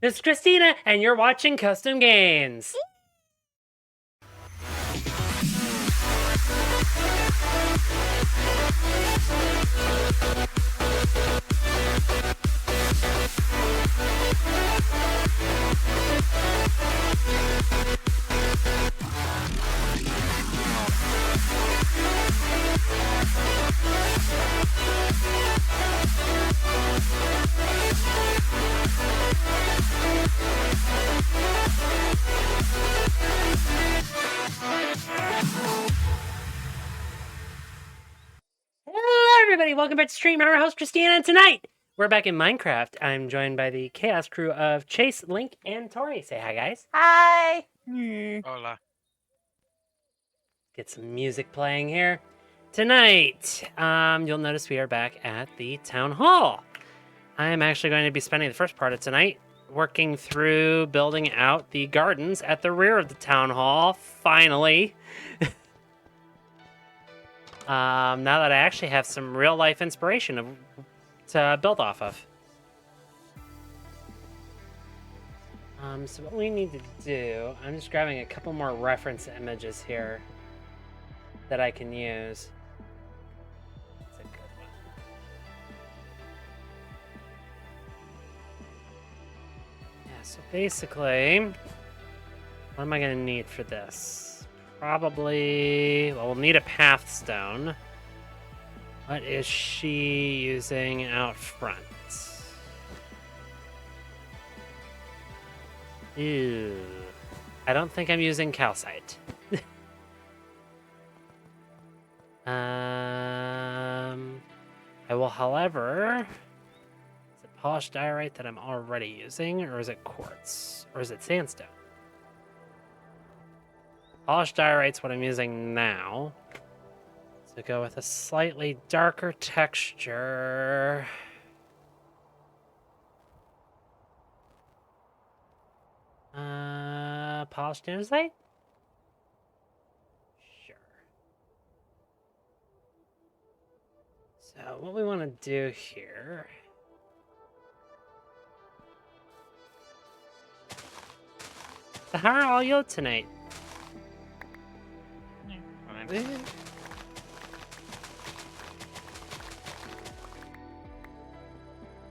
This is Christina, and you're watching Custom Games. Hello, everybody. Welcome back to stream. I'm our host, Christina, and tonight we're back in Minecraft. I'm joined by the Chaos crew of Chase, Link, and Tori. Say hi, guys. Hi. Hola. Get some music playing here. Tonight, you'll notice we are back at the Town Hall. I am actually going to be spending the first part of tonight working through building out the gardens at the rear of the Town Hall, finally. Now that I actually have some real-life inspiration to build off of. So what we need to do, I'm just grabbing a couple more reference images here that I can use. That's a good one. Yeah, so basically, what am I going to need for this? Probably, well, we'll need a path stone. What is she using out front? Ew. I don't think I'm using calcite. I will, however, is it polished diorite that I'm already using, or is it quartz, or is it sandstone? Polished diorite's what I'm using now. So go with a slightly darker texture. Polished andesite? Sure. So what we want to do here... So how are all you tonight?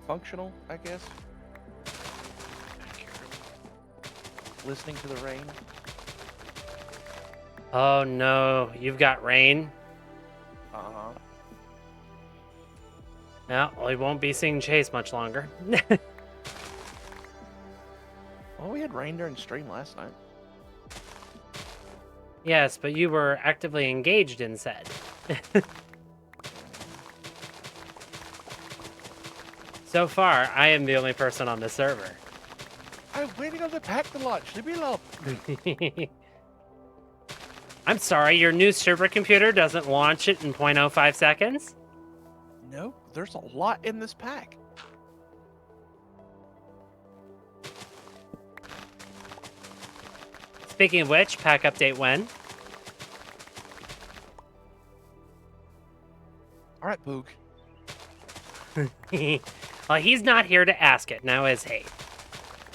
Functional, I guess. Listening to the rain. Oh no, you've got rain? Uh-huh. No, well, we won't be seeing Chase much longer. Well, we had rain during stream last night. Yes, but you were actively engaged in said. So far, I am the only person on the server. I'm waiting on the pack to launch. Leave me alone. I'm sorry, your new server computer doesn't launch it in 0.05 seconds? No, there's a lot in this pack. Speaking of which, pack update when? All right, Boog. Well, he's not here to ask it, now is he?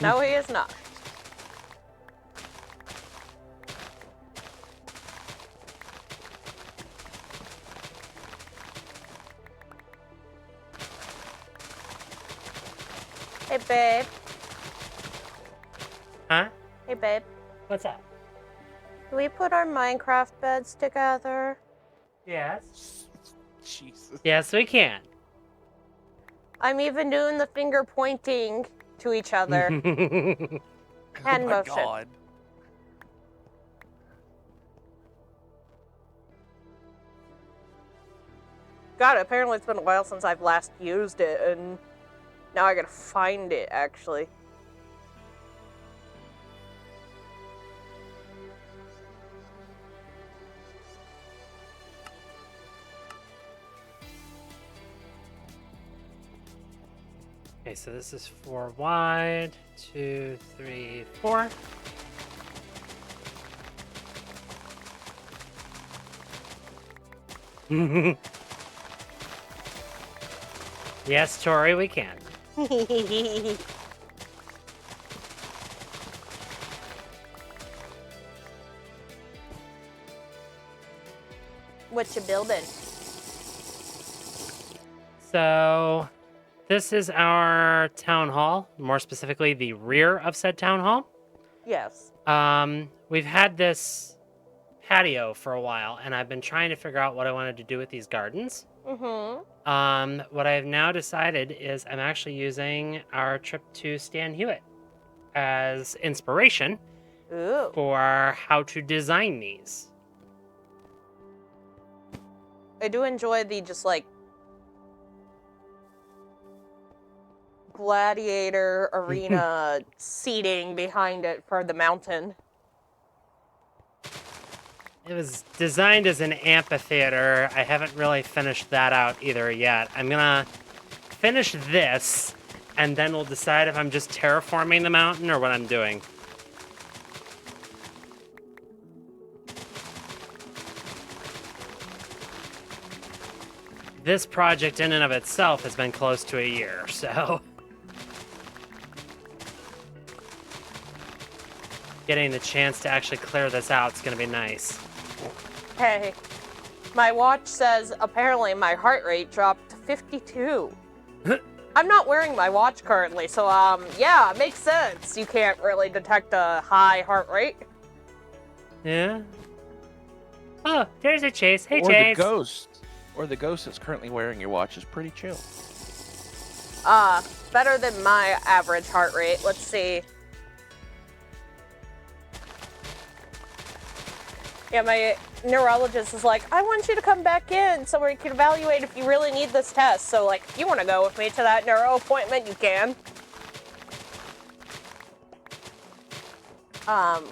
No, he is not. Hey, babe. Huh? Hey, babe. What's up? Can we put our Minecraft beds together? Yes. Jesus. Yes, we can. I'm even doing the finger pointing to each other. Hand Oh my motion. God. God, apparently it's been a while since I've last used it, and now I gotta find it, actually. Okay, so this is 4 wide, 2, 3, 4. Yes, Tori, we can. What you building? So, this is our town hall, more specifically the rear of said town hall. Yes. We've had this patio for a while, and I've been trying to figure out what I wanted to do with these gardens. Mm-hmm. What I've now decided is I'm actually using our trip to Stan Hewitt as inspiration Ooh. for how to design these. I do enjoy the just like gladiator arena seating behind it for the mountain. It was designed as an amphitheater. I haven't really finished that out either yet. I'm gonna finish this, and then we'll decide if I'm just terraforming the mountain or what I'm doing. This project in and of itself has been close to a year, so... Getting the chance to actually clear this out is going to be nice. Hey, my watch says apparently my heart rate dropped to 52. I'm not wearing my watch currently, so yeah, it makes sense. You can't really detect a high heart rate. Yeah? Oh, there's a Chase. Hey, or Chase. the ghost that's currently wearing your watch is pretty chill. Better than my average heart rate. Let's see. Yeah, my neurologist is like, I want you to come back in so we can evaluate if you really need this test. So, like, if you want to go with me to that neuro appointment, you can. My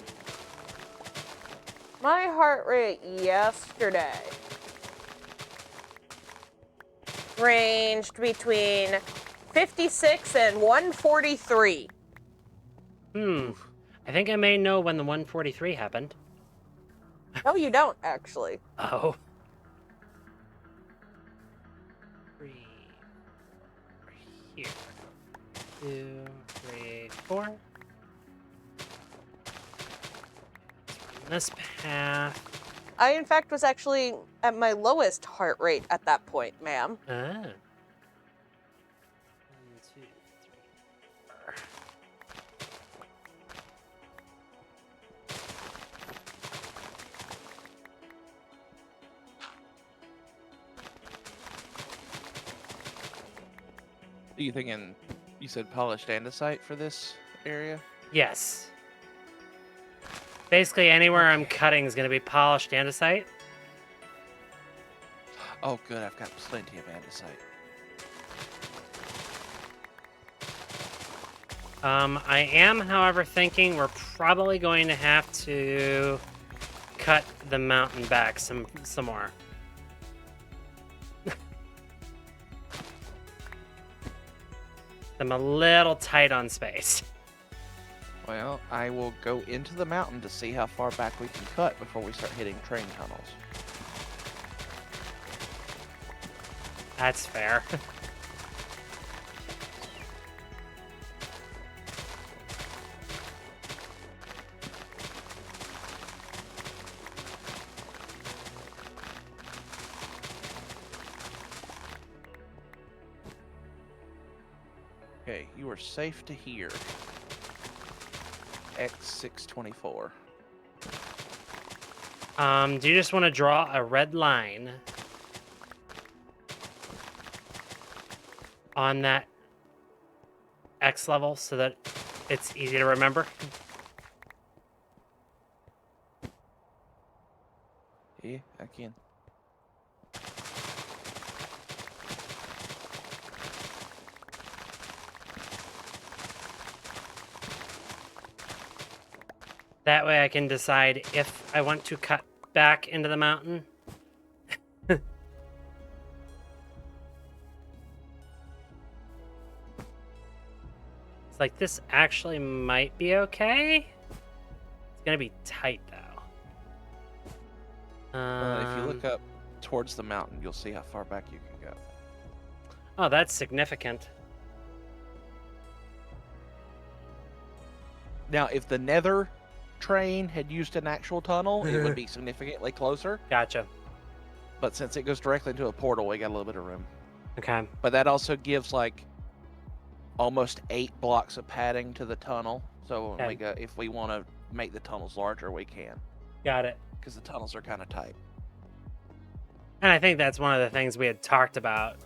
heart rate yesterday ranged between 56 and 143. I think I may know when the 143 happened. No, you don't, actually. Oh. 3. Right here. 2, 3, 4. This path. I, in fact, was actually at my lowest heart rate at that point, ma'am. 1, 2, 3, 4. Are you thinking, you said polished andesite for this area? Yes. Basically, anywhere I'm cutting is going to be polished andesite. Oh, good. I've got plenty of andesite. I am, however, thinking we're probably going to have to cut the mountain back some more. I'm a little tight on space. Well, I will go into the mountain to see how far back we can cut before we start hitting train tunnels. That's fair. Okay, you are safe to here. X624. Do you just want to draw a red line on that X level so that it's easy to remember? Yeah, I can. That way I can decide if I want to cut back into the mountain. It's like, this actually might be okay. It's gonna be tight, though. If you look up towards the mountain, you'll see how far back you can go. Oh, that's significant. Now, if the Nether train had used an actual tunnel, it would be significantly closer. Gotcha. But since it goes directly into a portal, we got a little bit of room. Okay. But that also gives like almost 8 blocks of padding to the tunnel. So when we go, if we want to make the tunnels larger, we can. Got it. Because the tunnels are kind of tight. And I think that's one of the things we had talked about.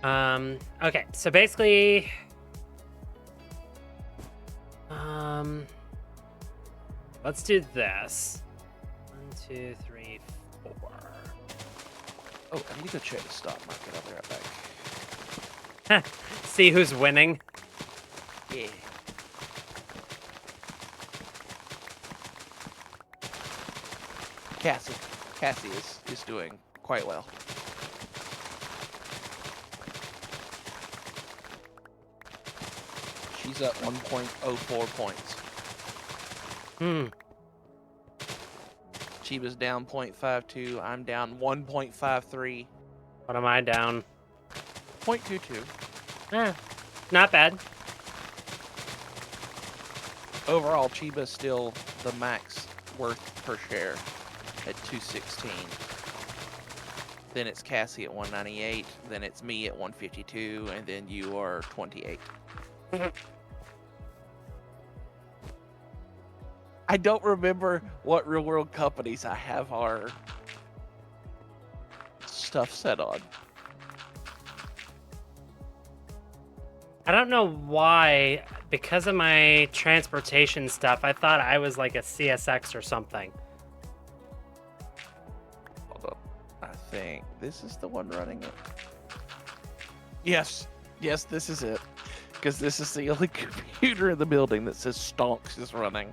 Okay, so basically, let's do this. 1, 2, 3, 4. Oh, I need to go check the stock market. I'll be right back. See who's winning. Yeah. Cassie is doing quite well. She's up 1.04 points. Chiba's down 0.52. I'm down 1.53. What am I down? 0.22. Not bad. Overall, Chiba's still the max worth per share at 216. Then it's Cassie at 198. Then it's me at 152, and then you are 28. I don't remember what real world companies I have our stuff set on. I don't know why, because of my transportation stuff, I thought I was like a CSX or something. Hold up. I think this is the one running it. Yes, this is it. Because this is the only computer in the building that says Stonks is running.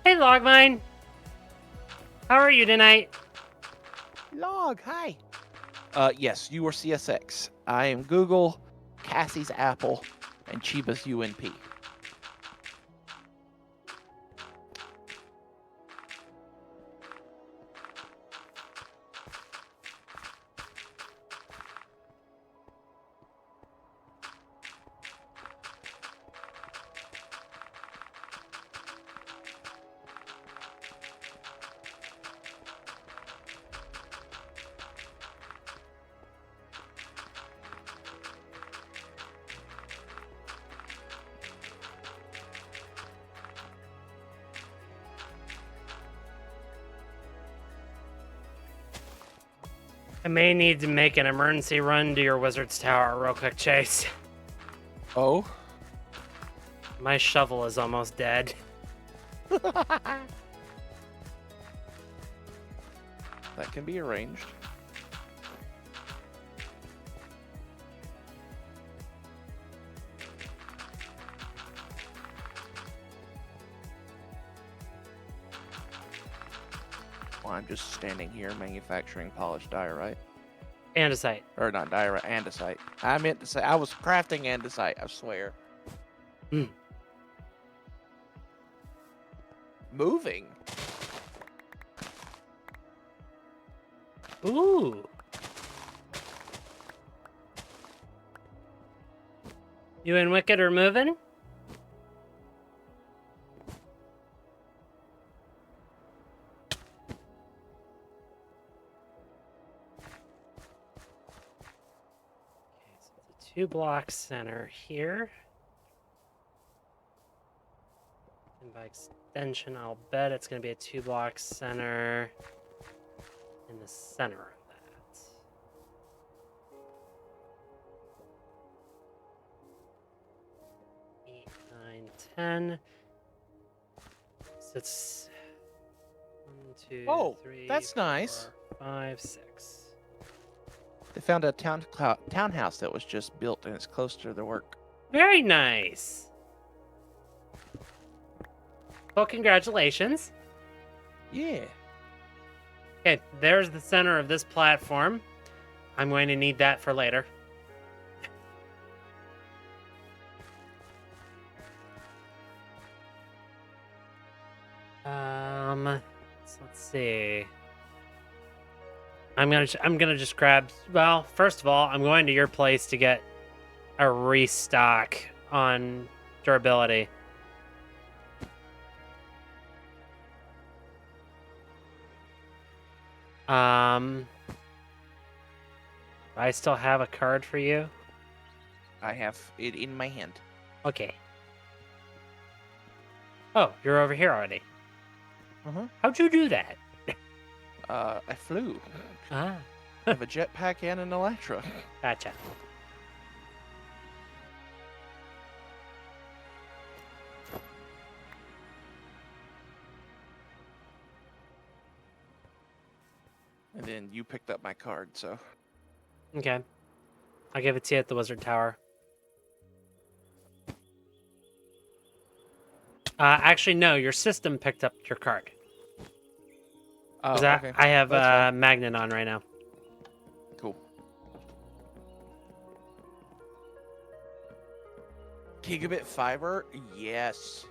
Hey, Logmine. How are you tonight? Log, hi. Yes, you are CSX. I am Google, Cassie's Apple, and Chiba's UNP. I may need to make an emergency run to your wizard's tower real quick, Chase. Oh? My shovel is almost dead. That can be arranged. Well, I'm just standing here manufacturing polished diorite. Andesite. Or not diorite, andesite. I meant to say, I was crafting andesite, I swear. Moving. Ooh. You and Wicked are moving? Okay, so it's a 2-block center here. And by extension, I'll bet it's going to be a 2-block center in the center of that. Eight, 9, 10. So it's 1, 2, Oh, 3, that's 4, nice. 5, 6. They found a townhouse that was just built and it's close to their work. Very nice. Well, congratulations. Yeah. Okay, there's the center of this platform. I'm going to need that for later. So let's see. I'm gonna just grab. Well, first of all, I'm going to your place to get a restock on durability. I still have a card for you. I have it in my hand. Okay. Oh, you're over here already. How'd you do that? I flew. Ah, I have a jetpack and an Electra. gotcha. And then you picked up my card, so. Okay. I'll give it to you at the Wizard Tower. Actually, no. Your system picked up your card. Oh, 'Cause okay. I have That's fine. Magnet on right now. Cool. Gigabit fiber? Yes.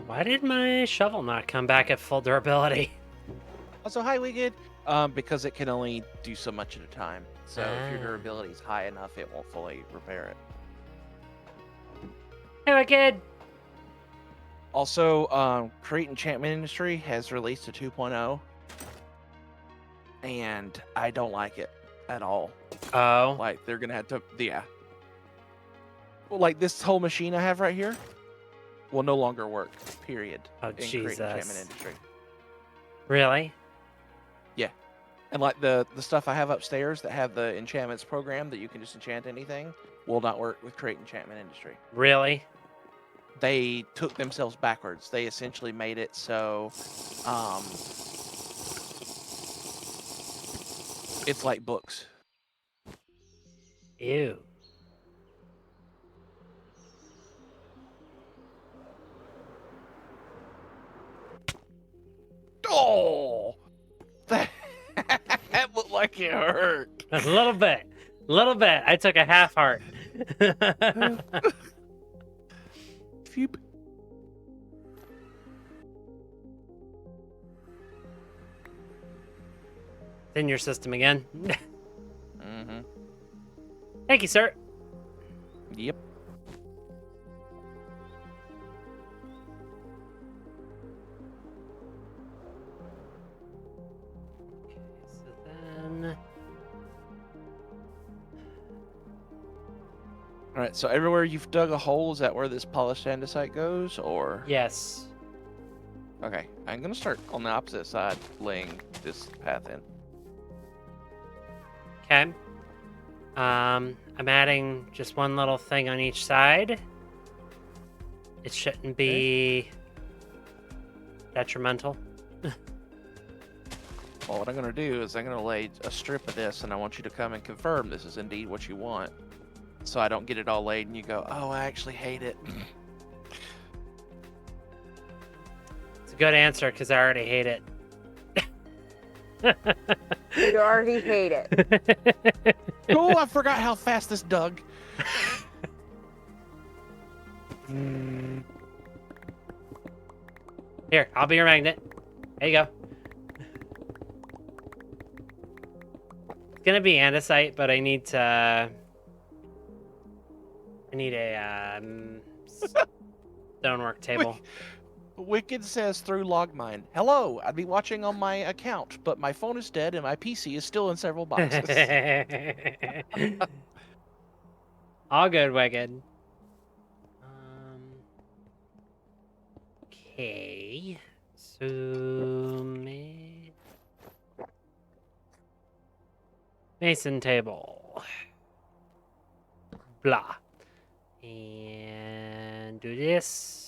Why did my shovel not come back at full durability? Also, hi, Wicked. Because it can only do so much at a time. So if your Ah. durability is high enough, it won't fully repair it. Hey, Wicked! Also, Create Enchantment Industry has released a 2.0, and I don't like it at all. Oh. Like, they're gonna have to, yeah. Well, like, this whole machine I have right here will no longer work, period, Oh, in Create Enchantment Jesus. Industry. Really? And, like, the stuff I have upstairs that have the enchantments program that you can just enchant anything will not work with Create Enchantment Industry. Really? They took themselves backwards. They essentially made it so it's like books. Ew. Oh, that looked like it hurt. A little bit. A little bit. I took a half heart. Phew. In your system again. Mm-hmm. Thank you, sir. Yep. So then... All right. So everywhere you've dug a hole, is that where this polished andesite goes, or? Yes. Okay. I'm gonna start on the opposite side, laying this path in. Okay. I'm adding just one little thing on each side. It shouldn't be detrimental. Well, what I'm gonna do is I'm gonna lay a strip of this, and I want you to come and confirm this is indeed what you want. So I don't get it all laid, and you go, "Oh, I actually hate it." It's a good answer because I already hate it. You already hate it. Oh, I forgot how fast this dug. Here, I'll be your magnet. There you go. It's gonna be andesite, but I need to. I need a stonework table. Wicked says through Logmine, "Hello, I'd be watching on my account, but my phone is dead and my PC is still in several boxes." All good, Wicked. Okay. So mason table. Blah. And do this.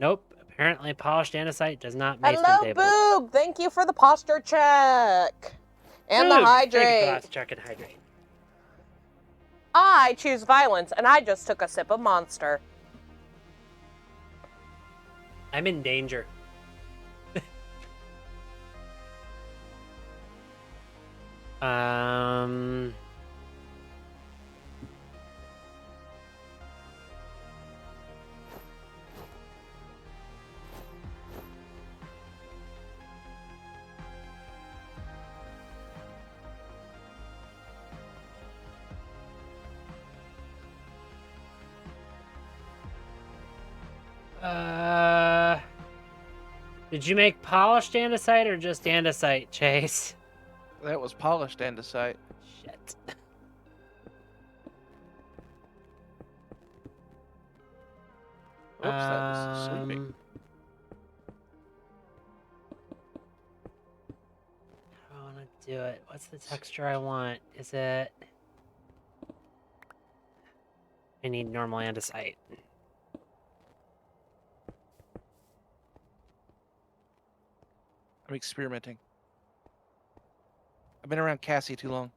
Nope. Apparently polished andesite does not mason Hello, table. Boog! Thank you for the posture check. And the Ooh, thank you for hydrate. that, check and hydrate. I choose violence, and I just took a sip of Monster. I'm in danger. Did you make polished andesite or just andesite, Chase? That was polished andesite. Shit. Oops, that was sleeping. How do I want to do it? What's the texture I want? Is it... I need normal andesite. I'm experimenting. I've been around Cassie too long.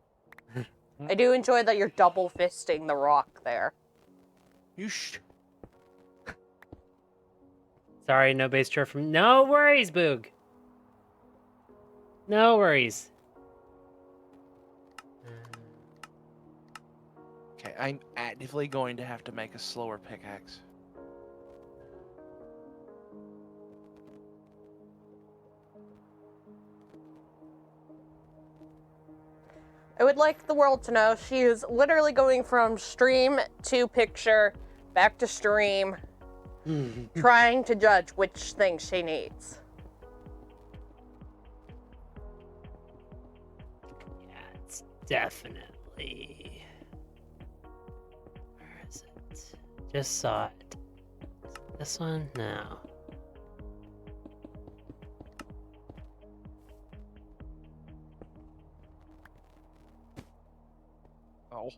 I do enjoy that you're double fisting the rock there. You sh... Sorry, no base turf from... No worries, Boog. No worries. Okay, I'm actively going to have to make a slower pickaxe. I would like the world to know she is literally going from stream to picture, back to stream, trying to judge which thing she needs. Yeah, it's definitely... Where is it? Just saw it. Is it this one? No. Oh.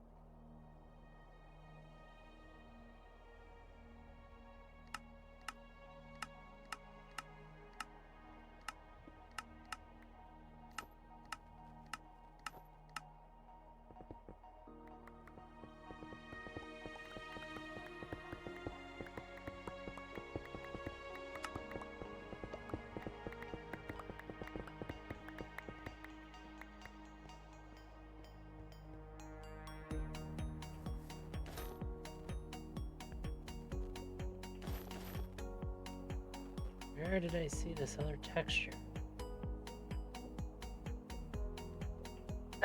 Where did I see this other texture?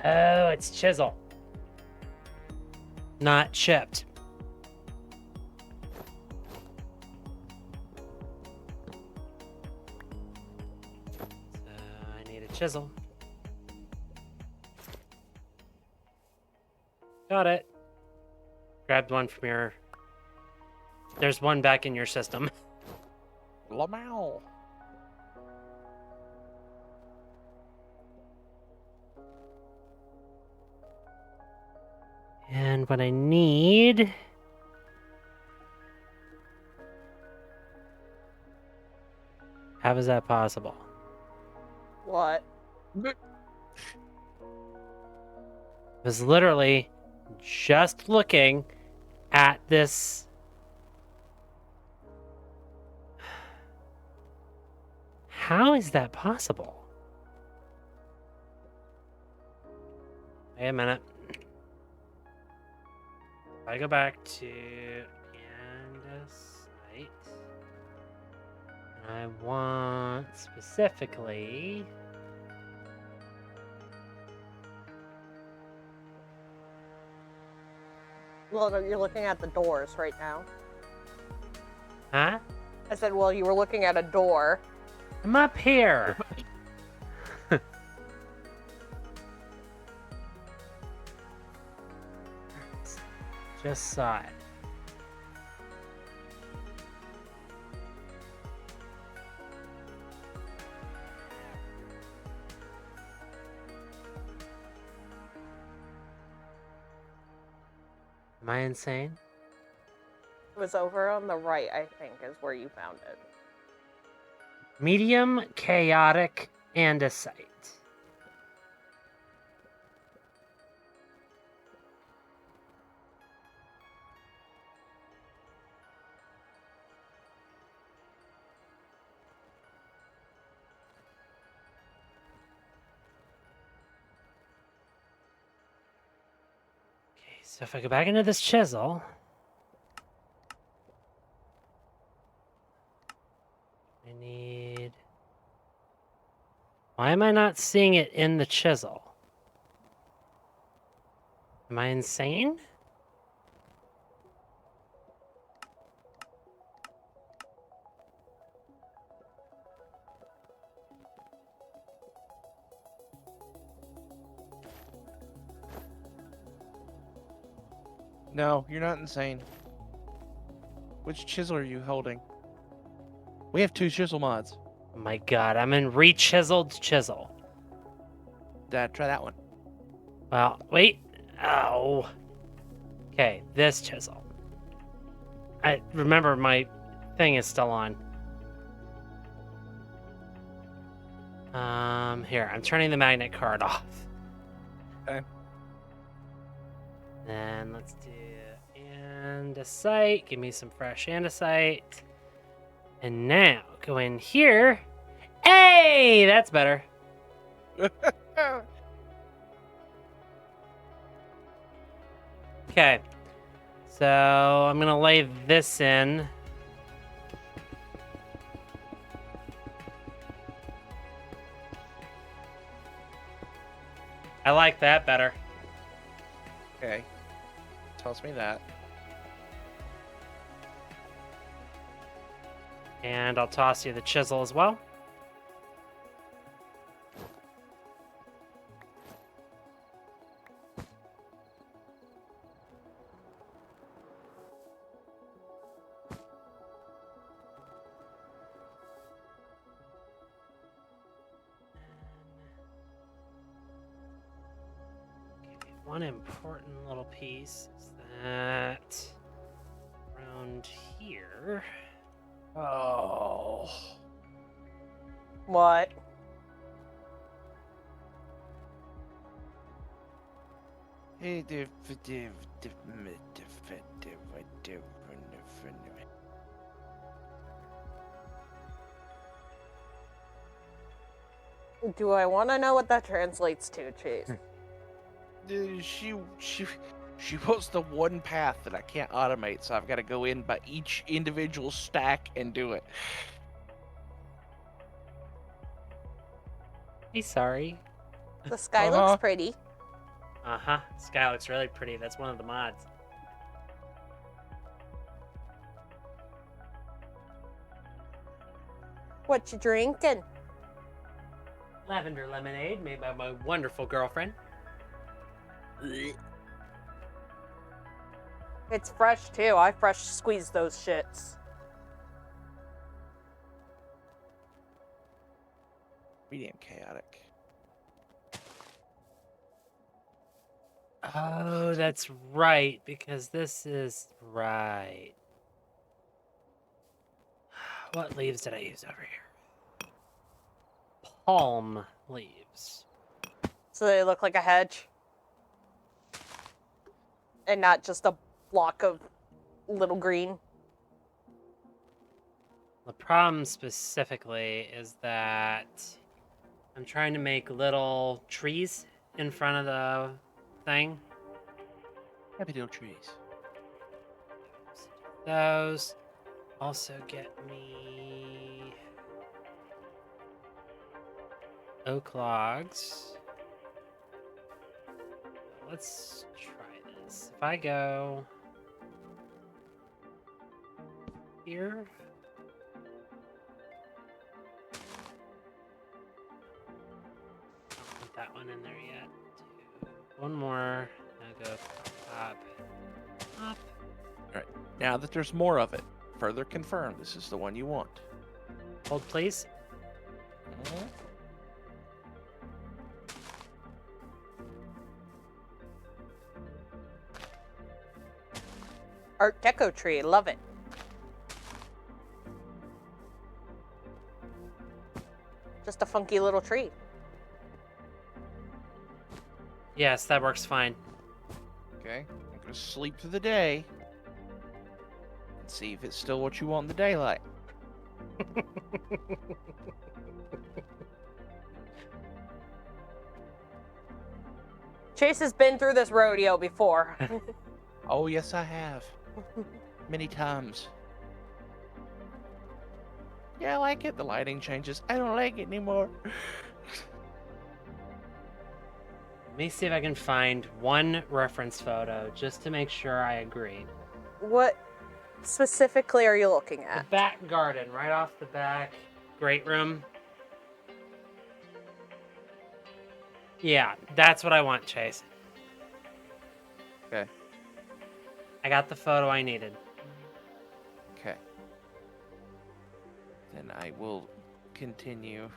Oh, it's chisel. Not chipped. So I need a chisel. Got it. Grabbed one from your... There's one back in your system. Lamau. And what I need... How is that possible? What? I was literally just looking at this... How is that possible? Wait a minute. If I go back to andesite, and I want specifically... Well, you're looking at the doors right now. Huh? I said, well, you were looking at a door. I'm up here. Just saw it. Am I insane? It was over on the right, I think, is where you found it. Medium chaotic andesite. Okay, so if I go back into this chisel, I need... Why am I not seeing it in the chisel? Am I insane? No, you're not insane. Which chisel are you holding? We have 2 chisel mods. Oh my god, I'm in re-chiseled chisel. Try that one. Well, wait. Oh. Okay, this chisel. I remember my thing is still on. Here, I'm turning the magnet card off. Okay. Then let's do andesite. Give me some fresh andesite. And now go in here. Hey, that's better. Okay. So I'm gonna lay this in. I like that better. Okay. Toss me that. And I'll toss you the chisel as well. Okay, one important little piece is that around here. Oh. What? Do I want to know what that translates to, Chase? She puts the one path that I can't automate, so I've got to go in by each individual stack and do it. Hey, sorry. The sky Uh-huh. looks pretty. Uh-huh. Sky looks really pretty. That's one of the mods. What you drinking? Lavender lemonade made by my wonderful girlfriend. It's fresh too. I fresh squeezed those shits. Medium chaotic. Oh, that's right, because this is right. What leaves did I use over here? Palm leaves. So they look like a hedge. And not just a block of little green. The problem specifically is that I'm trying to make little trees in front of the thing. Happy little trees. Those also get me oak logs. Let's try this. If I go here, don't put that one in there yet. One more. I'll go pop, pop. Now that there's more of it, further confirm this is the one you want. Hold, please. Art Deco tree, love it. Just a funky little tree. Yes, that works fine. Okay, I'm gonna sleep through the day and see if it's still what you want in the daylight. Chase has been through this rodeo before. Oh yes, I have. Many times. Yeah, I like it. The lighting changes. I don't like it anymore. Let me see if I can find one reference photo just to make sure I agree. What specifically are you looking The at? back garden, right off the back. Great room. Yeah, that's what I want, Chase. Okay. I got the photo I needed. Okay. Then I will continue.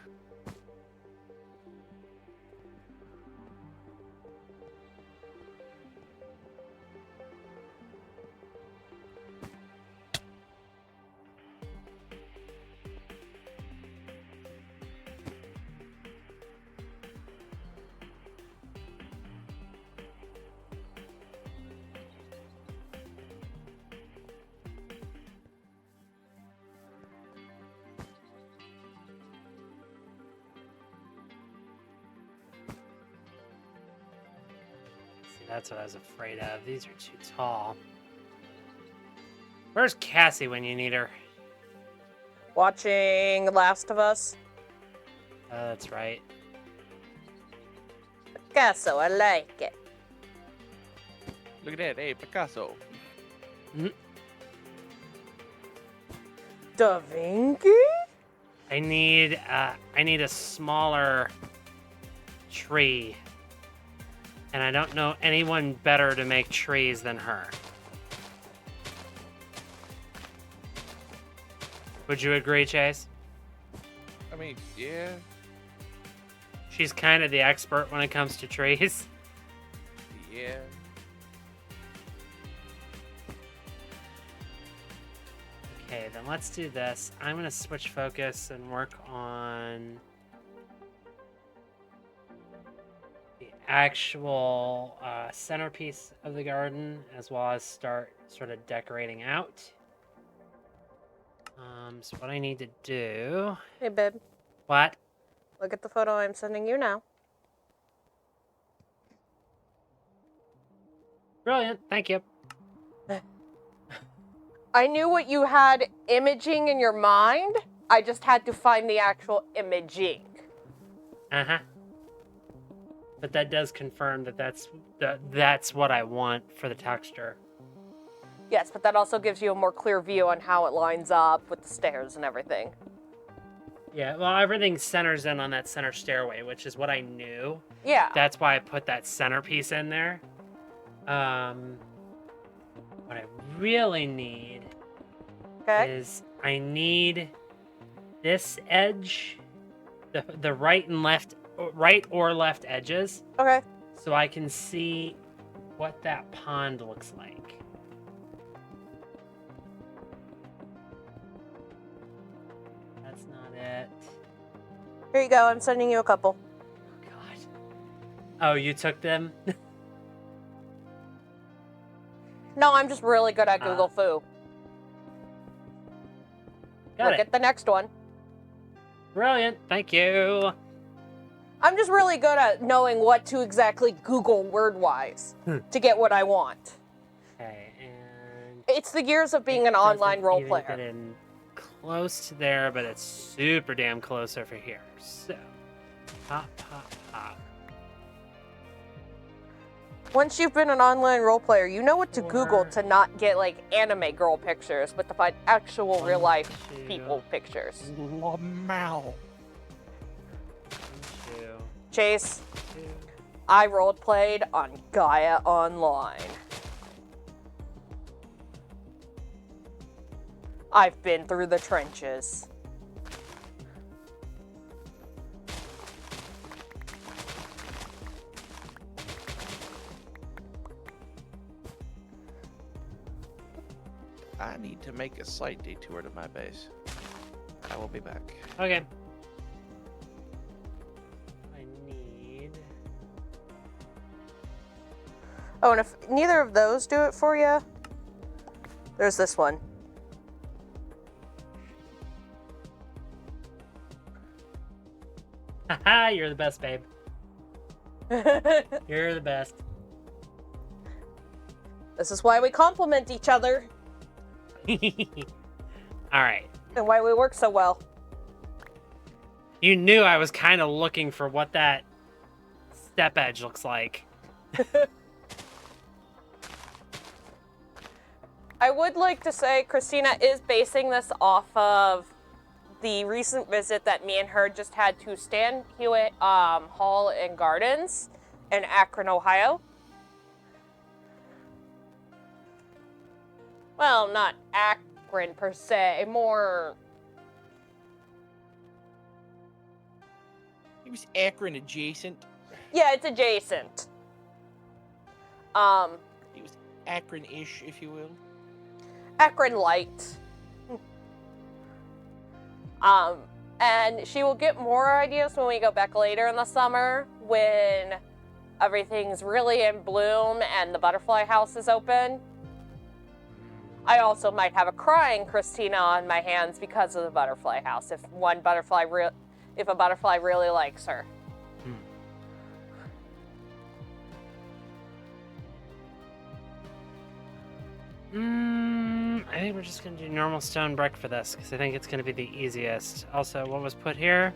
See, that's what I was afraid of. These are too tall. Where's Cassie when you need her? Watching Last of Us. Oh, that's right. Picasso, I like it. Look at that. Hey, Picasso. Da Vinci? I need a smaller tree. And I don't know anyone better to make trees than her. Would you agree, Chase? I mean, yeah. She's kind of the expert when it comes to trees. Yeah. Okay, then let's do this. I'm going to switch focus and work on the actual centerpiece of the garden, as well as start sort of decorating out. So what I need to do... Hey, babe. What? Look at the photo I'm sending you now. Brilliant, thank you. I knew what you had imaging in your mind. I just had to find the actual imaging. Uh-huh. But that does confirm that that's what I want for the texture. Yes, but that also gives you a more clear view on how it lines up with the stairs and everything. Yeah, well, everything centers in on that center stairway, which is what I knew. Yeah. That's why I put that centerpiece in there. What I really need is I need this edge, the right or left edges, Okay. so I can see what that pond looks like. That's not it. Here you go. I'm sending you a couple. Oh, God. Oh, you took them? No, I'm just really good at Google Foo. Got Look it. at the next one. Brilliant. Thank you. I'm just really good at knowing what to exactly Google word-wise to get what I want. Okay, and It's the years of being an online role Get player. in close to there, but it's super damn close over here. So, pop, pop, pop. Once you've been an online role player, you know what to Google to not get like anime girl pictures, but to find actual real life people pictures. Lamau. Chase, I role played on Gaia Online. I've been through the trenches. I need to make a slight detour to my base. I will be back. Okay. I need... Oh, and if neither of those do it for you, there's this one. Haha, you're the best, babe. You're the best. This is why we compliment each other All right. and why we work so well. You knew I was kind of looking for what that step edge looks like. I would like to say Christina is basing this off of the recent visit that me and her just had to Stan Hewitt Hall and Gardens in Akron, Ohio. Well, not Akron per se, more. It was Akron adjacent. Yeah, it's adjacent. It was Akron-ish, if you will. Akron light. And she will get more ideas when we go back later in the summer when everything's really in bloom and the butterfly house is open. I also might have a crying Christina on my hands because of the butterfly house if a butterfly really likes her. I think we're just gonna do normal stone brick for this because I think it's gonna be the easiest. Also, what was put here?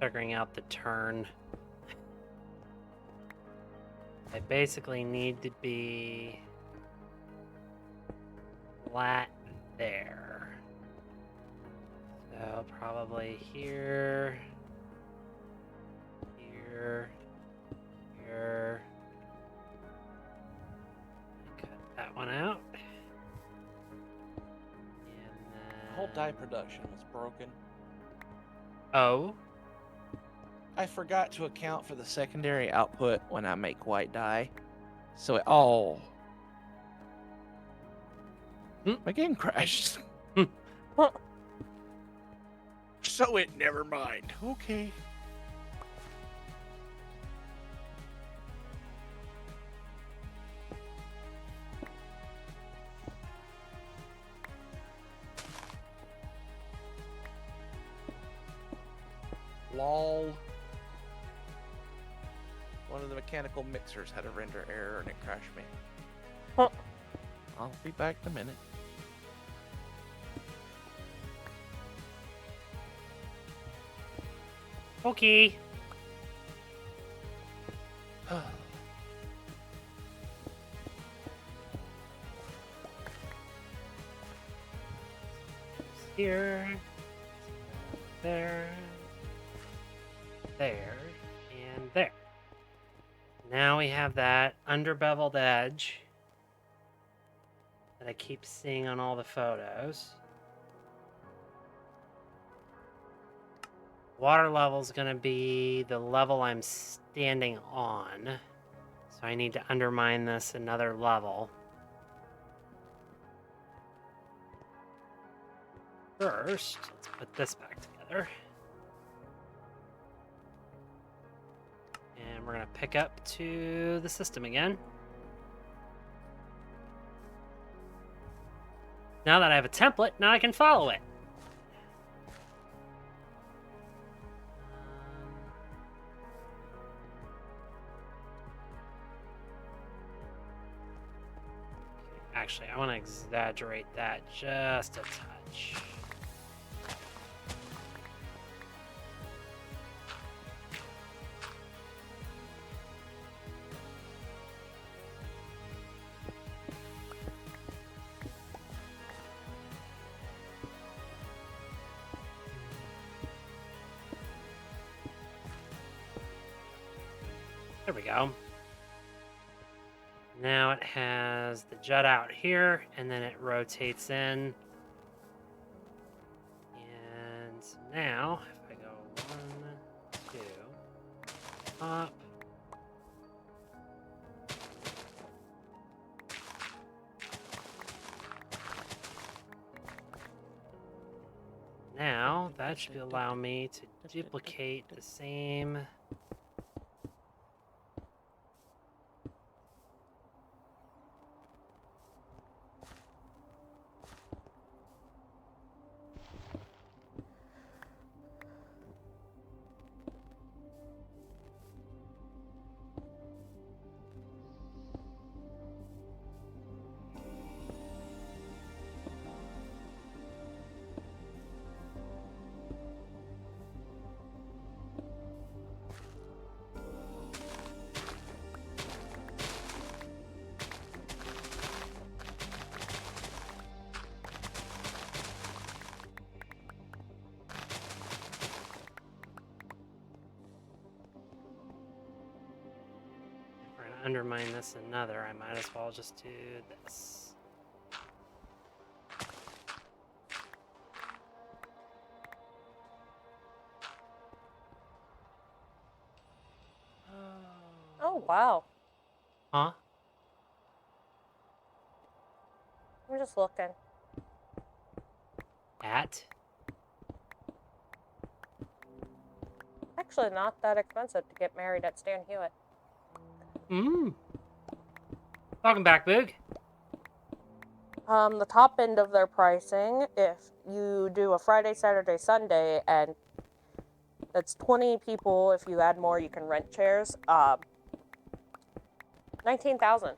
Figuring out the turn. I basically need to be flat there. So probably here, here, here. Cut that one out. And The whole dye production was broken. Oh. I forgot to account for the secondary output when I make white dye. So it all... My game crashed. So it never mind. Okay. Lol. One of the mechanical mixers had a render error and it crashed me. I'll be back in a minute. Okay. Here, there, there, and there. Now we have that under-beveled edge that I keep seeing on all the photos. Water level is going to be the level I'm standing on. So I need to undermine this another level. First, let's put this back together. And we're going to pick up to the system again. Now that I have a template, now I can follow it. Actually, I want to exaggerate that just a touch. There we go. Now it has the jut out here, and then it rotates in. And now, if I go 1, 2, up. Now, that should allow me to duplicate the same... undermine this another, I might as well just do this. Oh, wow. Huh? I'm just looking. At? Actually, not that expensive to get married at Stan Hewitt. Welcome back, Boog. The top end of their pricing, if you do a Friday, Saturday, Sunday, and that's 20 people. If you add more, you can rent chairs. $19,000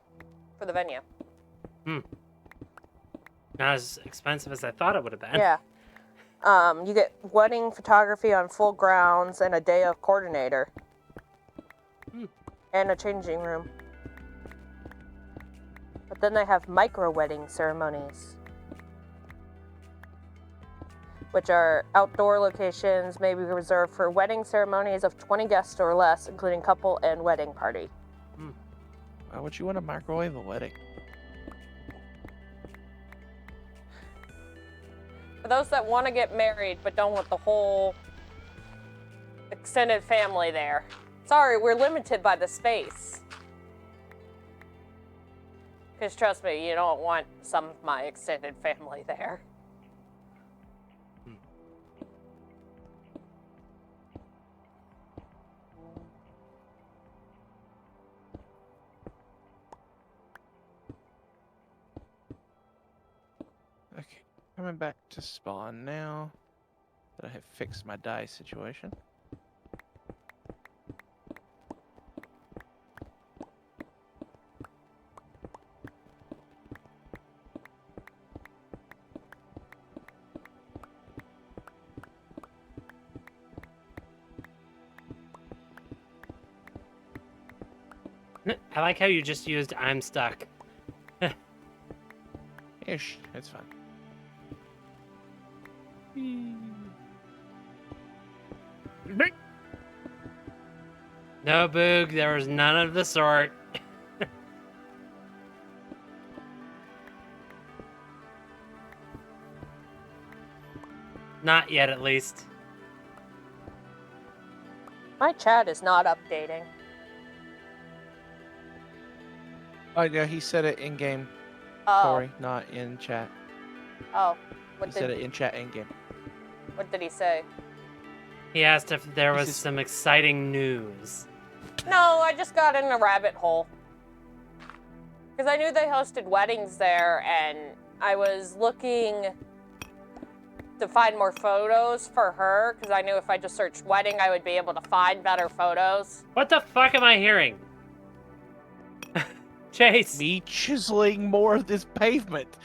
for the venue. Not as expensive as I thought it would have been. Yeah. You get wedding photography on full grounds and a day of coordinator. And a changing room. But then they have micro wedding ceremonies, which are outdoor locations, maybe reserved for wedding ceremonies of 20 guests or less, including couple and wedding party. Why would you want to microwave a wedding? For those that want to get married but don't want the whole extended family there. Sorry, we're limited by the space. Because trust me, you don't want some of my extended family there. Okay, coming back to spawn now that I have fixed my die situation. I like how you just used "I'm stuck." Ish, it's fine. No, Boog, there was none of the sort. Not yet, at least. My chat is not updating. Oh yeah, he said it in game, Oh. Tori, not in chat. Oh. He said it in chat in game. What did he say? He asked if there He was says- some exciting news. No, I just got in a rabbit hole. Because I knew they hosted weddings there, and I was looking to find more photos for her, because I knew if I just searched wedding, I would be able to find better photos. What the fuck am I hearing? Chase! Me chiseling more of this pavement.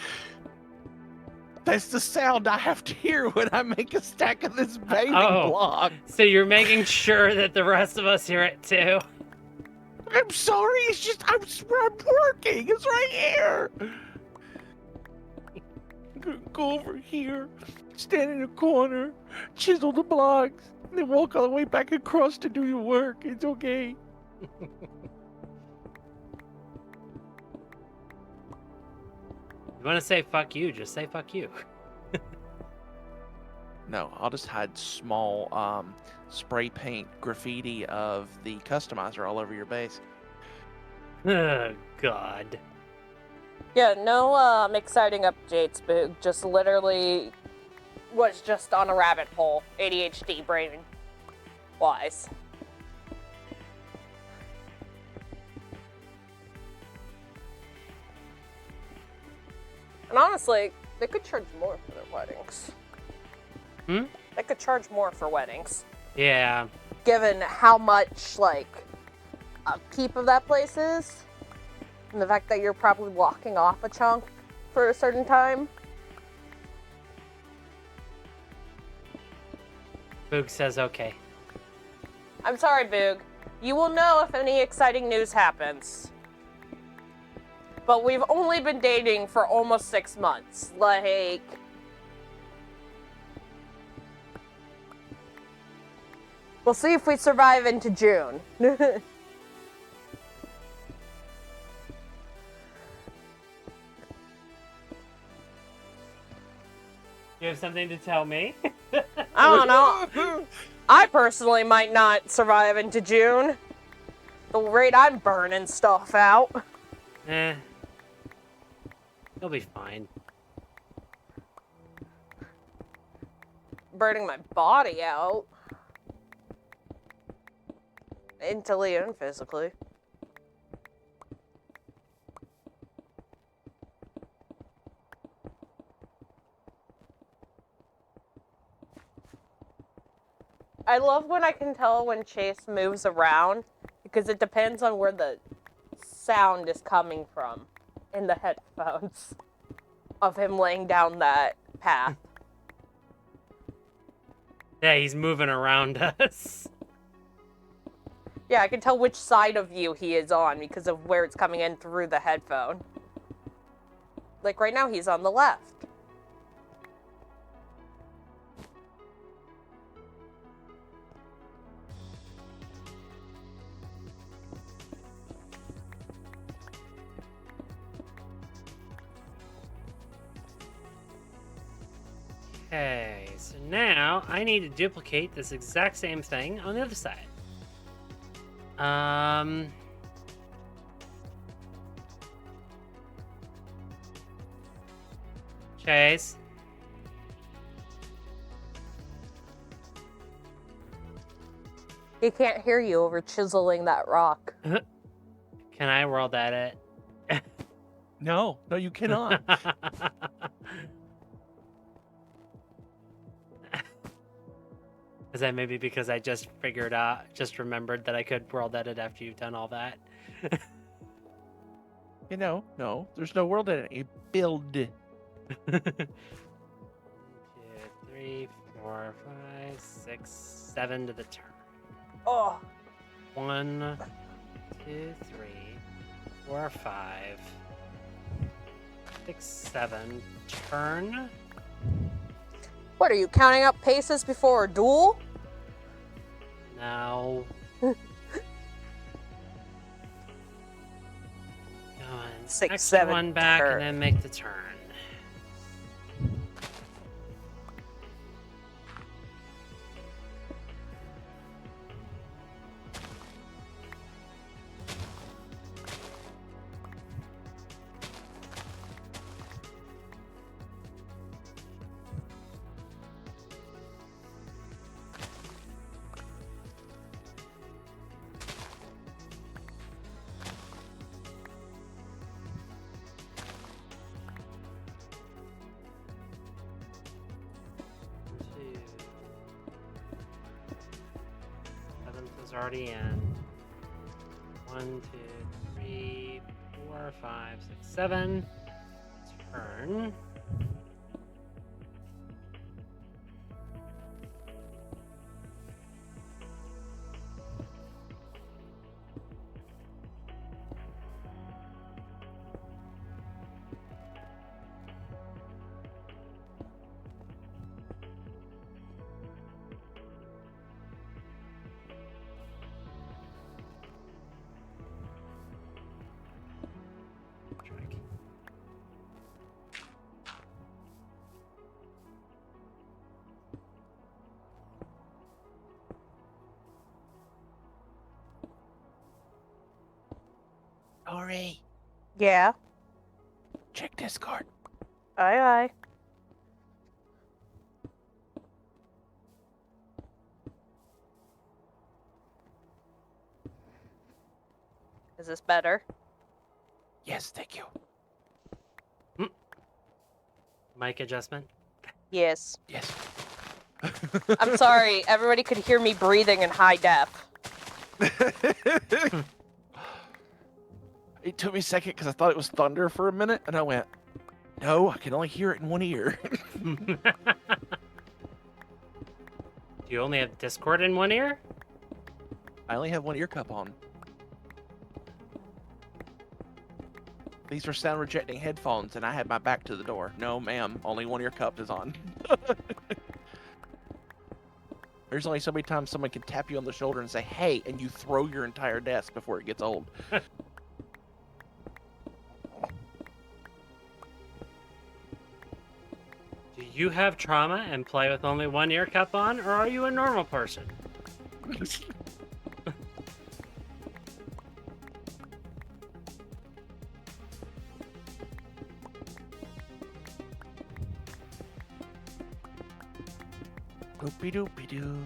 That's the sound I have to hear when I make a stack of this paving block. So you're making sure that the rest of us hear it too? I'm sorry, it's just, I'm working. It's right here. I'm gonna go over here, stand in a corner, chisel the blocks, and then walk all the way back across to do your work. It's okay. You want to say fuck you, just say fuck you. No, I'll just hide small spray paint graffiti of the customizer all over your base. Oh, God. Yeah, no exciting updates, but just literally was just on a rabbit hole, ADHD brain wise. And honestly, they could charge more for their weddings. They could charge more for weddings. Yeah. Given how much, like, upkeep of that place is. And the fact that you're probably locking off a chunk for a certain time. Boog says okay. I'm sorry, Boog. You will know if any exciting news happens. But we've only been dating for almost 6 months. Like... We'll see if we survive into June. you have something to tell me? I don't know. I personally might not survive into June. The rate I'm burning stuff out. Eh. You'll be fine. Burning my body out. Mentally and physically. I love when I can tell when Chase moves around because it depends on where the sound is coming from in the headphones of him laying down that path. Yeah, he's moving around us. Yeah, I can tell which side of you he is on because of where it's coming in through the headphone. Like right now, he's on the left. Okay, so now I need to duplicate this exact same thing on the other side. Chase. He can't hear you over chiseling that rock. Can I roll that it? No, you cannot. Is that maybe because I just remembered that I could world edit after you've done all that? No, there's no world edit. You build. 1, 2, 3, 4, 5, 6, 7 to the turn. Oh, 1, 2, 3, 4, 5, 6, 7. Turn. what are you counting up paces before a duel? No. Go on. 6, Extra 7. one back turn. and then make the turn. Already in. 1, 2, 3, 4, 5, 6, 7. Turn. Ori, Yeah. check Discord. Aye, aye. Is this better? Yes, thank you. Mic adjustment. Yes. Yes. I'm sorry, everybody could hear me breathing in high def. It took me a second because I thought it was thunder for a minute, and I went, no, I can only hear it in one ear. Do you only have Discord in one ear? I only have one ear cup on. These are sound rejecting headphones, and I had my back to the door. No, ma'am, only one ear cup is on. There's only so many times someone can tap you on the shoulder and say, hey, and you throw your entire desk before it gets old. Do you have trauma and play with only one ear cup on, or are you a normal person? Doopy doopy doo.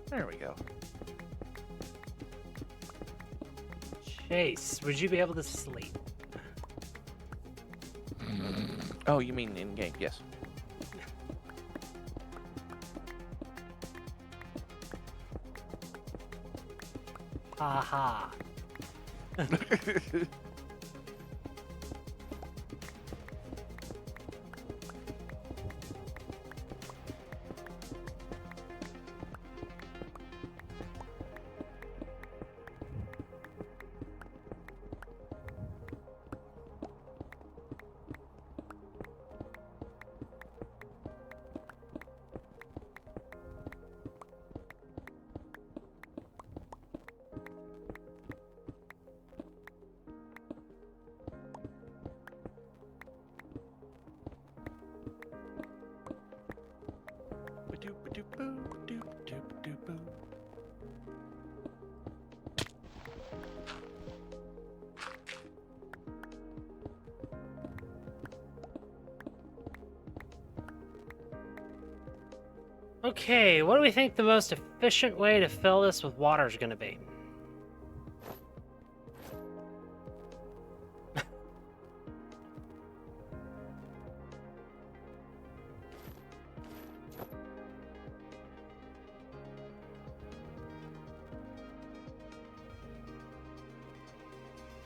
There we go. Chase, would you be able to sleep? Oh, you mean in game? Yes. Haha. Ba-doop-ba-doop-boo, ba-doop-ba-doop-boo. Okay, what do we think the most efficient way to fill this with water is going to be?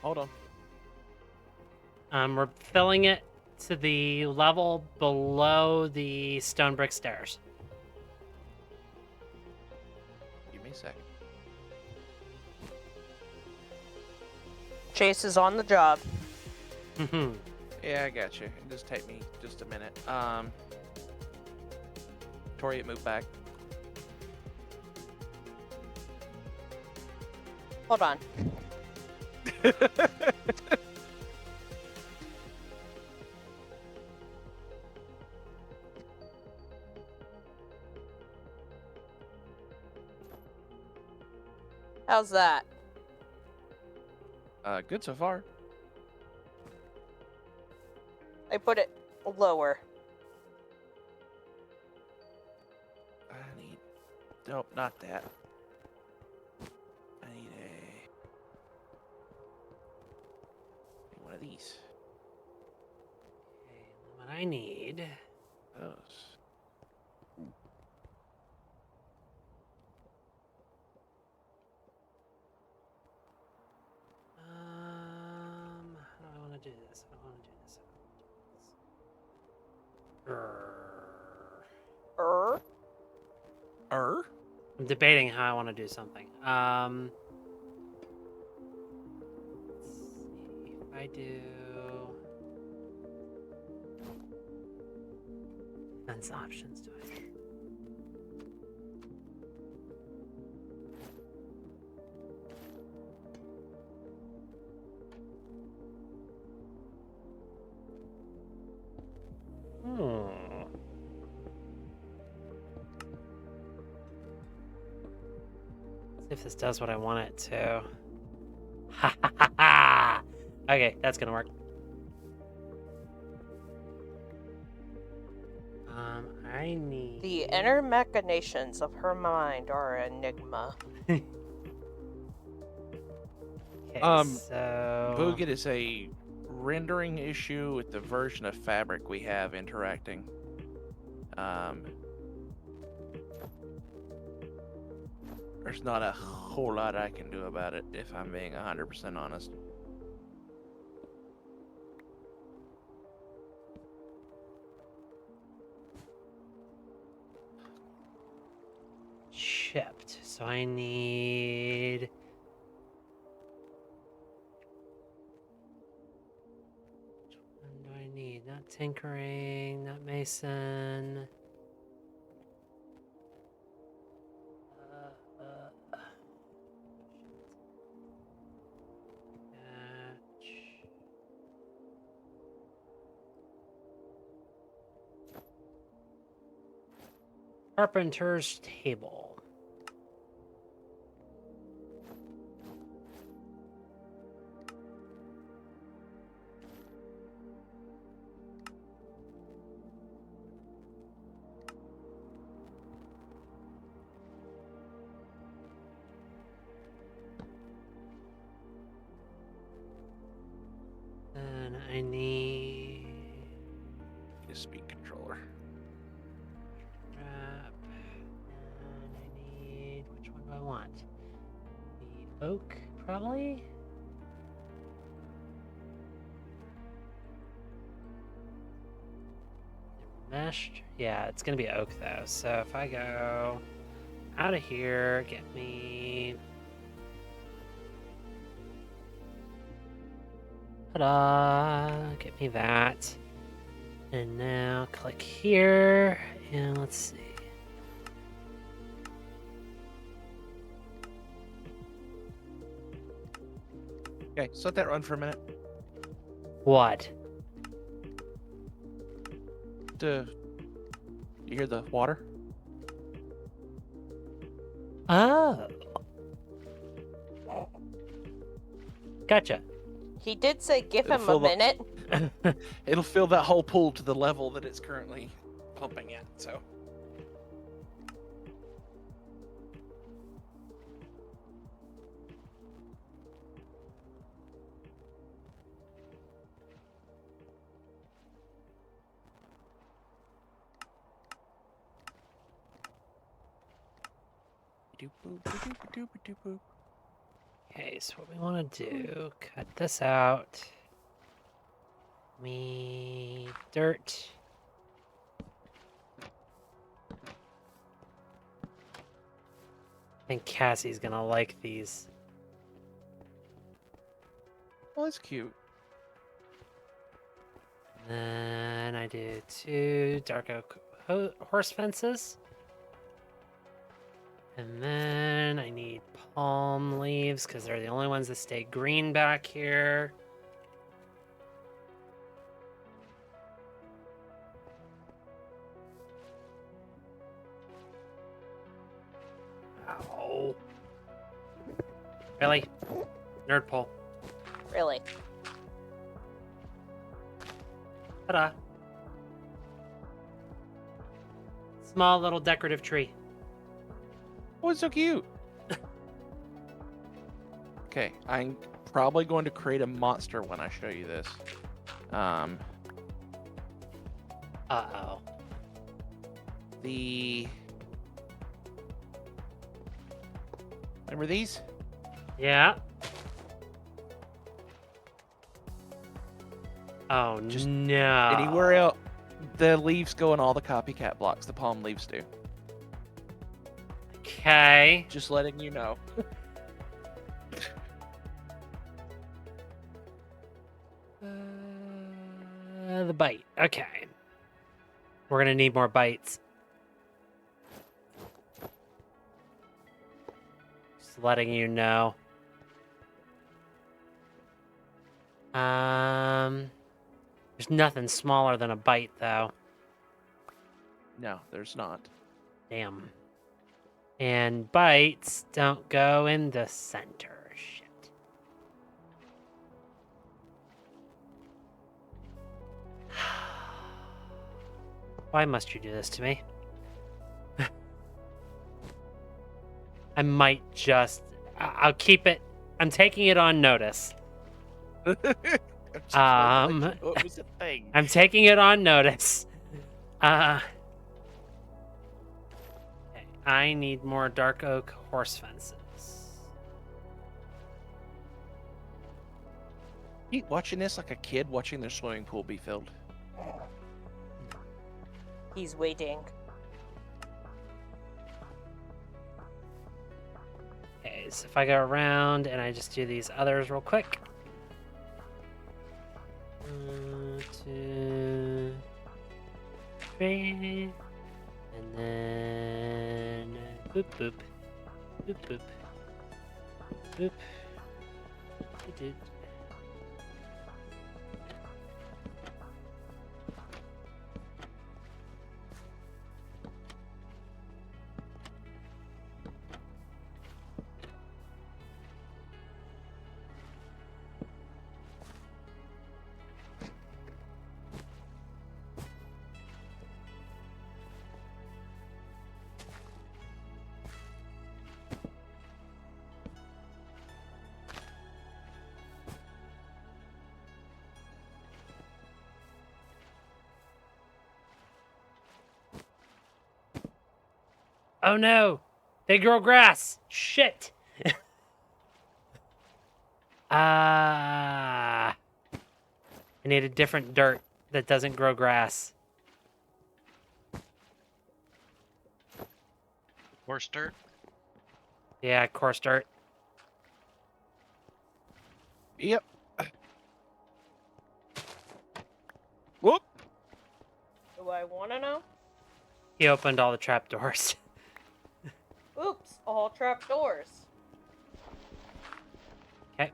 Hold on. We're filling it to the level below the stone brick stairs. Give me a second. Chase is on the job. Mhm. Yeah, I got you. It'll just take me just a minute. Tori, move back. Hold on. How's that? Good so far. I put it lower. I need. Nope, not that. I need one of these. Okay, what I need. Those. How do I want to do this? I don't want to do this. I don't want to do this. I'm debating how I want to do something. Let's see if I do. Defense options do I? See if this does what I want it to. Ha ha ha ha! Okay, that's gonna work. I need The inner machinations of her mind are an enigma. Okay, so Booget is a rendering issue with the version of Fabric we have interacting. There's not a whole lot I can do about it, if I'm being 100% honest. shipped. So I need. Which one do I need? Not tinkering, nut mason. Carpenter's table. And I need The speed controller. wrap. And I need, which one do I want? The oak, probably? Meshed? Yeah, it's gonna be oak though. So if I go out of here, get me. Ta-da! Get me that. And now click here, and let's see. Okay, so let that run for a minute. What? You hear the water? Oh. Gotcha. He did say give It'll him a fill the- minute. It'll fill that whole pool to the level that it's currently pumping at. So Okay, so what we want to do, cut this out. Me dirt. I think Cassie's gonna like these. well, that's cute. Then I do 2 dark oak horse fences. And then I need palm leaves because they're the only ones that stay green back here. Ow. Really? Nerd pole. Really. Ta-da. Small little decorative tree. Oh, it's so cute. Okay, I'm probably going to create a monster when I show you this. Uh-oh. Remember these? Yeah. Oh, Just no. Anywhere else, the leaves go in all the copycat blocks. The palm leaves do. Okay. Just letting you know. The bite. Okay. We're gonna need more bites. Just letting you know. There's nothing smaller than a bite, though. No, there's not. Damn. And bites don't go in the center. Shit. Why must you do this to me? I might just... I'll keep it... I'm taking it on notice. I'm just like, Um, it was a thing. I'm taking it on notice. Okay, I need more dark oak horse fences. You watching this like a kid watching their swimming pool be filled. He's waiting. Okay, so if I go around and I just do these others real quick. 2... tree. And then boop boop. Boop boop. Boop. Doo-doo. Oh no! They grow grass! Shit! I need a different dirt that doesn't grow grass. Horse dirt. Yeah, coarse dirt. Yep. Whoop. Do I want to know? He opened all the trapdoors. Oops, all trapdoors. Okay.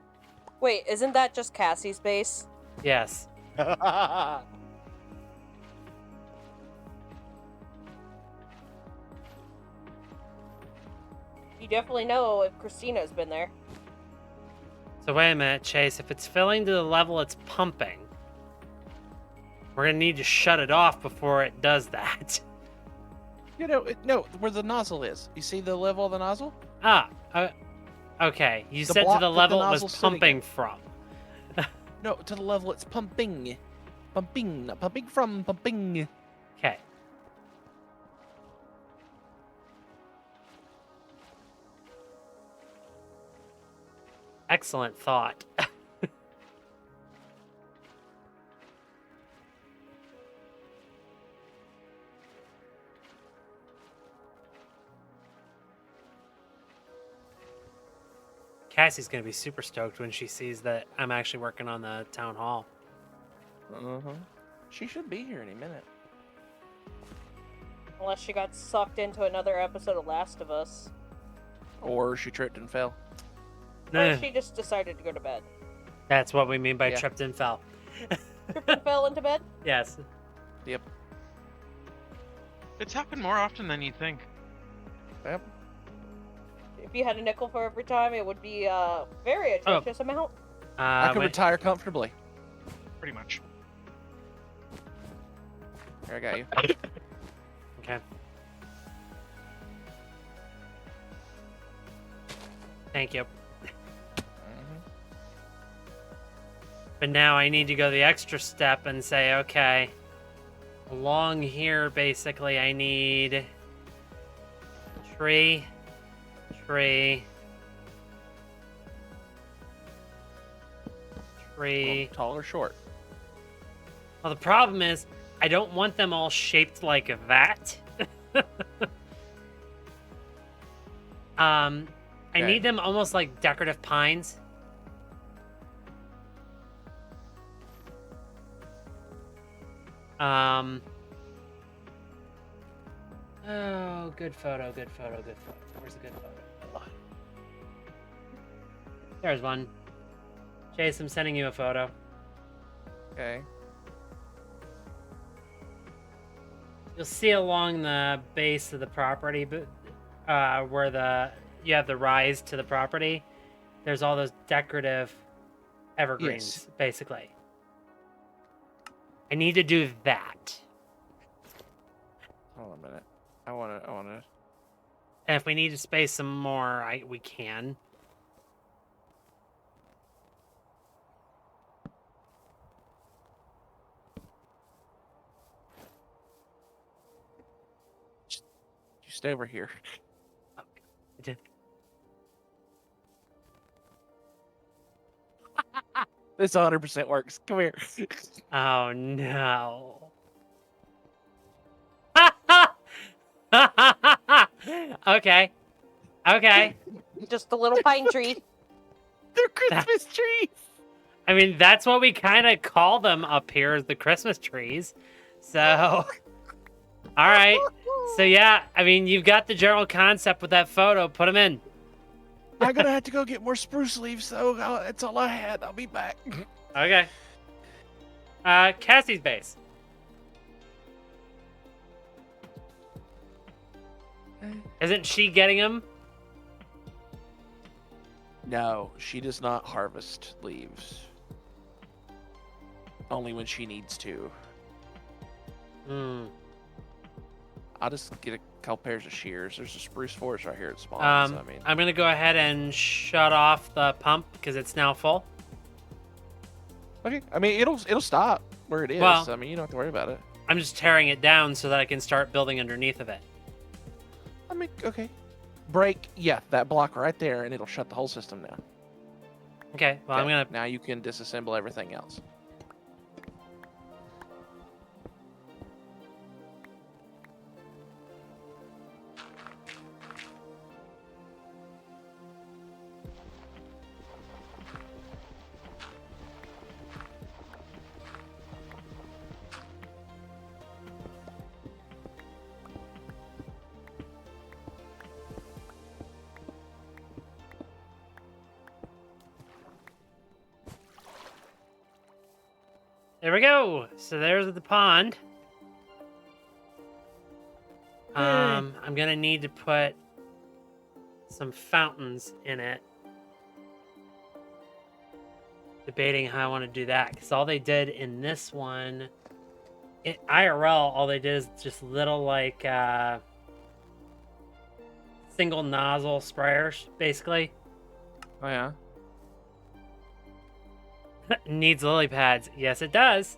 Wait, isn't that just Cassie's base? Yes. You definitely know if Christina's been there. So wait a minute, Chase. If it's filling to the level it's pumping, we're gonna need to shut it off before it does that. You know, no, where the nozzle is. You see the level of the nozzle? Ah, okay. You The said to block the that the level it was nozzle's sitting pumping in. from. No, to the level it's pumping. Pumping, not pumping from, pumping. Okay. Excellent thought. Cassie's gonna be super stoked when she sees that I'm actually working on the town hall. Uh-huh. She should be here any minute. Unless she got sucked into another episode of Last of Us. Or she tripped and fell. Or she just decided to go to bed. That's what we mean by Yeah. tripped and fell. Tripped and fell into bed? Yes. Yep. It's happened more often than you think. Yep. If you had a nickel for every time, it would be a very atrocious amount. I could Wait. retire comfortably. Pretty much. Here, I got you. Okay. Thank you. Mhm. But now I need to go the extra step and say, okay, along here, basically, I need tree, tree, tree. Well, tall or short? Well, the problem is, I don't want them all shaped like that. I Okay. need them almost like decorative pines. Oh, good photo, good photo, good photo. Where's the good photo? There's one. Chase, I'm sending you a photo. Okay. You'll see along the base of the property, but where you have the rise to the property, there's all those decorative evergreens, Yes. basically. I need to do that. Hold on a minute. I wanna. And if we need to space some more, we can. You stay over here. Okay. This 100% works. Come here. Oh no. Okay. Okay. Just a little pine tree. They're Christmas trees. I mean, that's what we kind of call them up here, is the Christmas trees. So, All right. So yeah, I mean, you've got the general concept with that photo. Put them in. I'm gonna have to go get more spruce leaves, though. That's all I had. I'll be back. Okay. Cassie's base. Isn't she getting them? No, she does not harvest leaves. Only when she needs to. Hmm. I'll just get a couple pairs of shears. There's a spruce forest right here at spawn. So, I mean, I'm gonna go ahead and shut off the pump because it's now full. okay. I mean, it'll stop where it is. Well- I mean, you don't have to worry about it. I'm just tearing it down so that I can start building underneath of it. I mean, okay. Break, yeah, that block right there, and it'll shut the whole system down. Okay. Well, I'm Okay, gonna. Now you can disassemble everything else. There we go. So there's the pond. I'm gonna need to put some fountains in it. Debating how I want to do that because all they did in this one, IRL, all they did is just little like single nozzle sprayers, basically. Oh, yeah? Needs lily pads. Yes, it does.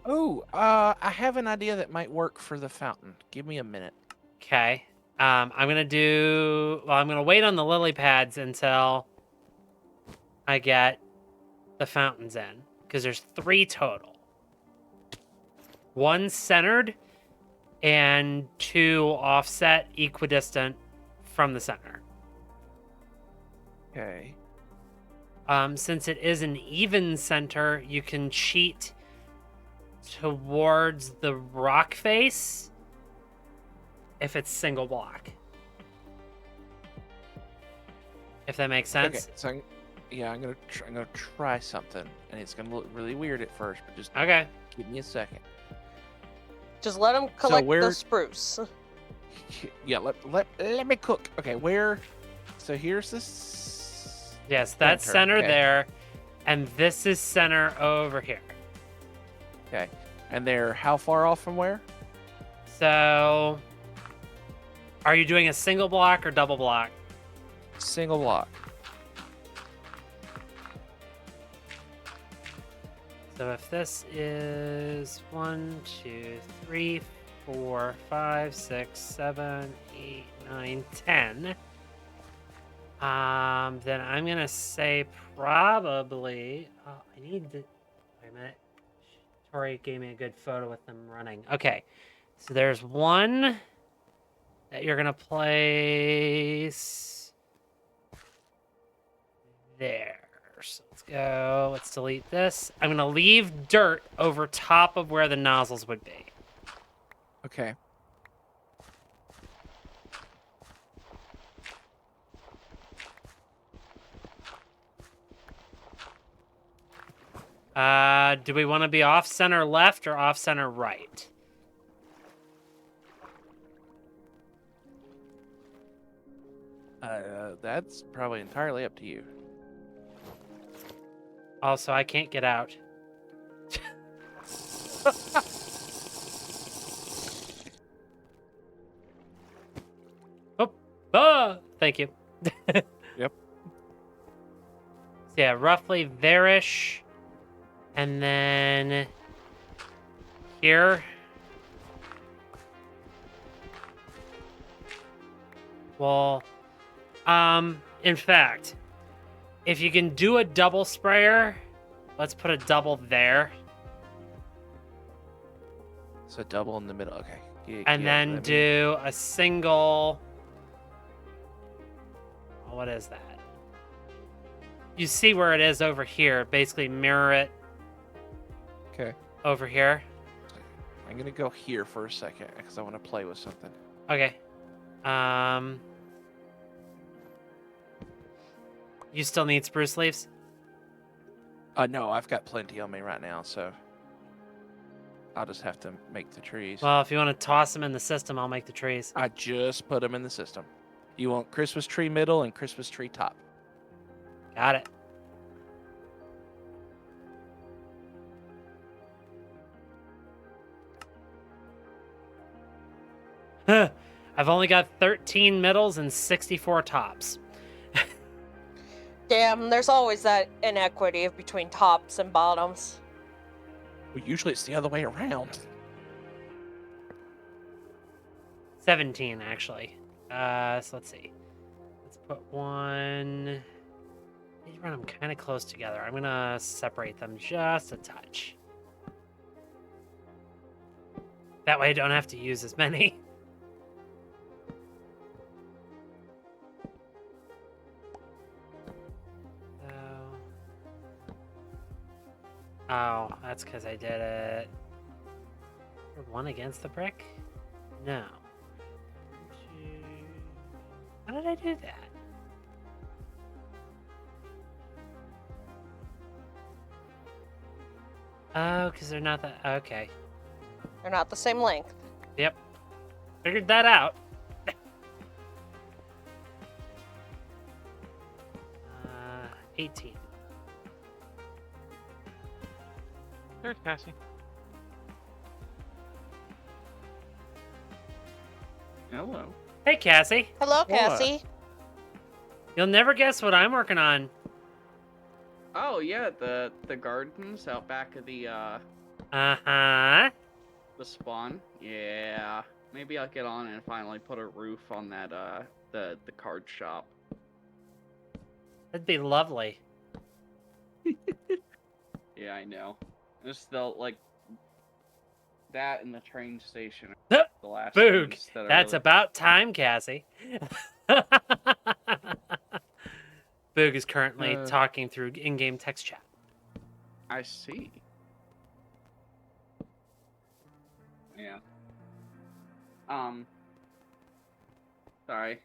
Oh, I have an idea that might work for the fountain. Give me a minute. Okay. I'm gonna wait on the lily pads until I get the fountains in. Because there's 3 total. 1 centered and 2 offset equidistant from the center. Okay. Since it is an even center, you can cheat towards the rock face if it's single block. If that makes sense. Okay, so I'm gonna try something, and it's gonna look really weird at first, but just Okay. give me a second. Just let him collect where- the spruce. Yeah, let me cook. Okay, where? So here's this. Yes, that's center okay. there, and this is center over here. Okay, and they're how far off from where? So, are you doing a single block or double block? Single block. So if this is 1, 2, 3, 4, 5, 6, 7, 8, 9, 10, then I'm gonna say probably. Oh, I need to. Wait a minute. Tori gave me a good photo with them running. Okay, so there's one that you're gonna place there. So let's go. Let's delete this. I'm gonna leave dirt over top of where the nozzles would be. Okay. Do we want to be off center left or off center right? That's probably entirely up to you. Also, I can't get out. Thank you. Yep. So yeah, roughly there-ish. And then here. Well, in fact, if you can do a double sprayer, let's put a double there. So double in the middle. Okay. And then do a single. What is that? You see where it is over here. Basically mirror it Okay. over here. I'm gonna go here for a second because I want to play with something. Okay. You still need spruce leaves? No, I've got plenty on me right now, so I'll just have to make the trees. Well, if you want to toss them in the system, I'll make the trees. I just put them in the system. You want Christmas tree middle and Christmas tree top. Got it. I've only got 13 middles and 64 tops. Damn, there's always that inequity between tops and bottoms. Well, usually it's the other way around. 17, actually. So let's see. Let's put one... You run them kind of close together. I'm going to separate them just a touch. That way I don't have to use as many. Oh, that's because I did it. One against the brick? No. How did I do that? Oh, because they're not that... Okay. They're not the same length. Yep. Figured that out. 18. There's Cassie. Hello. Hey, Cassie. Hello, What? Cassie. You'll never guess what I'm working on. Oh yeah, the gardens out back of the Uh-huh. spawn. Yeah. Maybe I'll get on and finally put a roof on that the card shop. That'd be lovely. Yeah, I know. Just the like that and the train station. Hup, The last Boog. ones that are That's really- about time, Cassie. Boog is currently talking through in-game text chat. I see. Yeah. Sorry.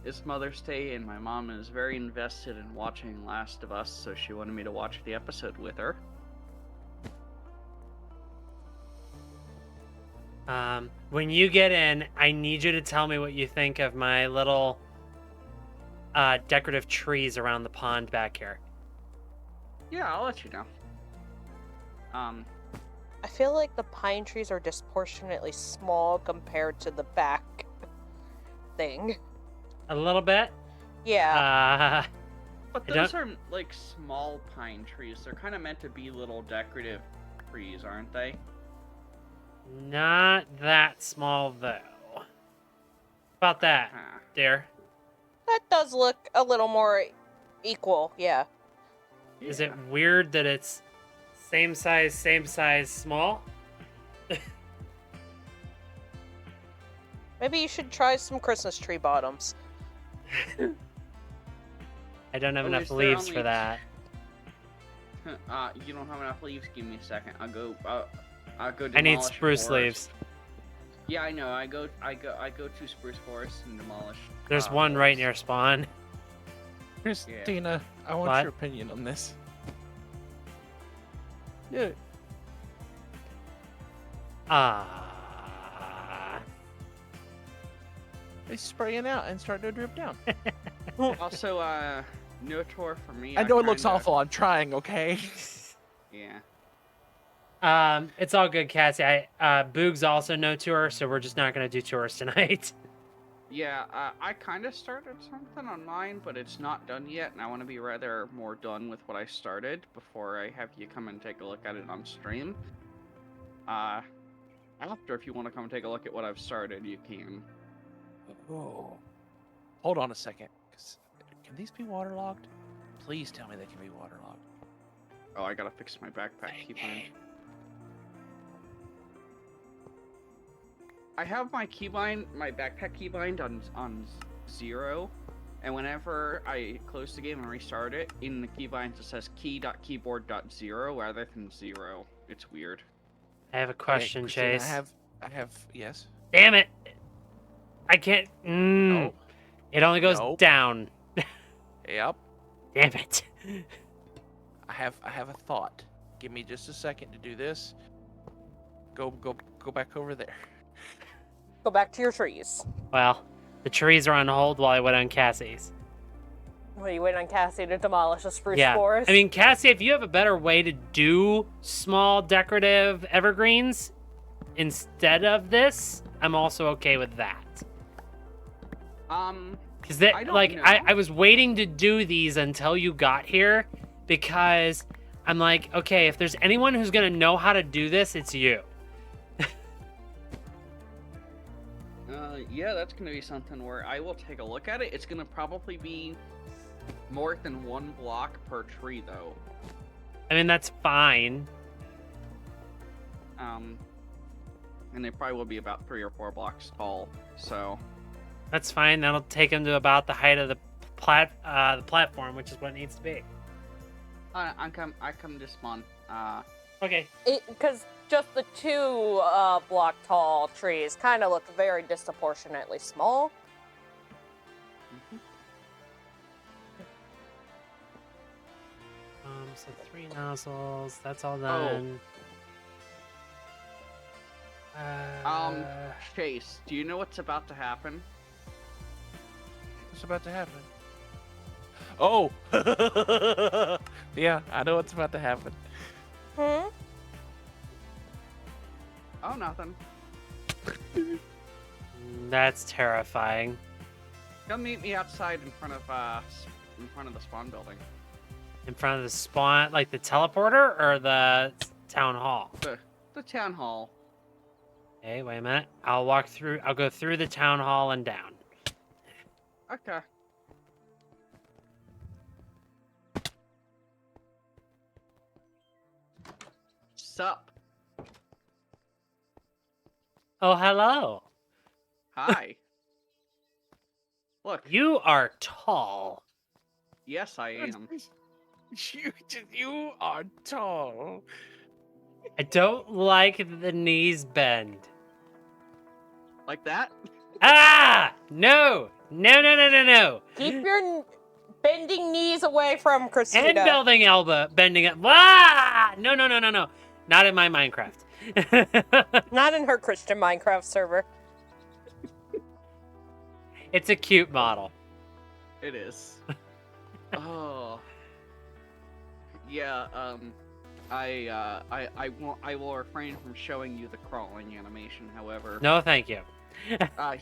It's Mother's Day and my mom is very invested in watching Last of Us, so she wanted me to watch the episode with her. When you get in, I need you to tell me what you think of my little decorative trees around the pond back here. Yeah, I'll let you know. I feel like the pine trees are disproportionately small compared to the back thing. A little bit. Yeah. But I those are like small pine trees. They're kind of meant to be little decorative trees, aren't they? Not that small, though. About that, Huh. dear. That does look a little more equal, yeah. Is it weird that it's same size, small? Maybe you should try some Christmas tree bottoms. I don't have Oh, enough is there leaves only for that. You don't have enough leaves? Give me a second. I'll go I need demolish a spruce forest. leaves. Yeah, I know. I go to spruce forest and demolish. There's one right near spawn. Christina, I want What? your opinion on this. Yeah. They spraying out and starting to drip down. Also, no tour for me. I know it looks kinda- awful. I'm trying, okay? Yeah. It's all good, Cassie. Boog's also no tour, so we're just not gonna do tours tonight. Yeah, I kind of started something on mine, but it's not done yet, and I want to be rather more done with what I started before I have you come and take a look at it on stream. After, if you want to come and take a look at what I've started, you can. Oh. Hold on a second. Can these be waterlogged? Please tell me they can be waterlogged. Oh, I gotta fix my backpack keybind. I have my backpack keybind on 0, and whenever I close the game and restart it, in the keybinds it says key.keyboard.0 rather than 0. It's weird. I have a question, Christina, Chase. I have, yes. Damn it! I can't. No. It only goes Nope. down. Yep. Damn it! I have a thought. Give me just a second to do this. Go back over there. Go back to your trees. Well, the trees are on hold while I wait on Cassie's. What, are you waiting on Cassie to demolish a spruce Yeah, forest? I mean, Cassie, if you have a better way to do small decorative evergreens instead of this, I'm also okay with that. Because I don't know. I was waiting to do these until you got here because I'm like, okay, if there's anyone who's gonna know how to do this, it's you. Yeah, that's gonna be something where I will take a look at it. It's gonna probably be more than 1 block per tree, though. I mean, that's fine. And they probably will be about 3 or 4 blocks tall. So, That's fine. That'll take them to about the height of the platform, which is what it needs to be. I come to spawn. Okay. Because just the 2 block tall trees kind of look very disproportionately small. So 3 nozzles. That's all done. Chase, do you know what's about to happen? What's about to happen? Oh! Yeah, I know what's about to happen. Hmm? Oh, nothing. That's terrifying. Come meet me outside in front of the spawn building. In front of the spawn, like the teleporter or the town hall? The town hall. Okay, wait a minute. I'll go through the town hall and down. Okay. Sup? Oh, hello. Hi. Look. You are tall. Yes, I am. You are tall. I don't like the knees bend. Like that? Ah! No! No, no, no, no, no! Keep your bending knees away from Christina. And building elbow, bending it. Ah! No, no, no, no, no. Not in my Minecraft. Not in her Christian Minecraft server. It's a cute model. It is. Oh. Yeah, I will refrain from showing you the crawling animation, however. No, thank you.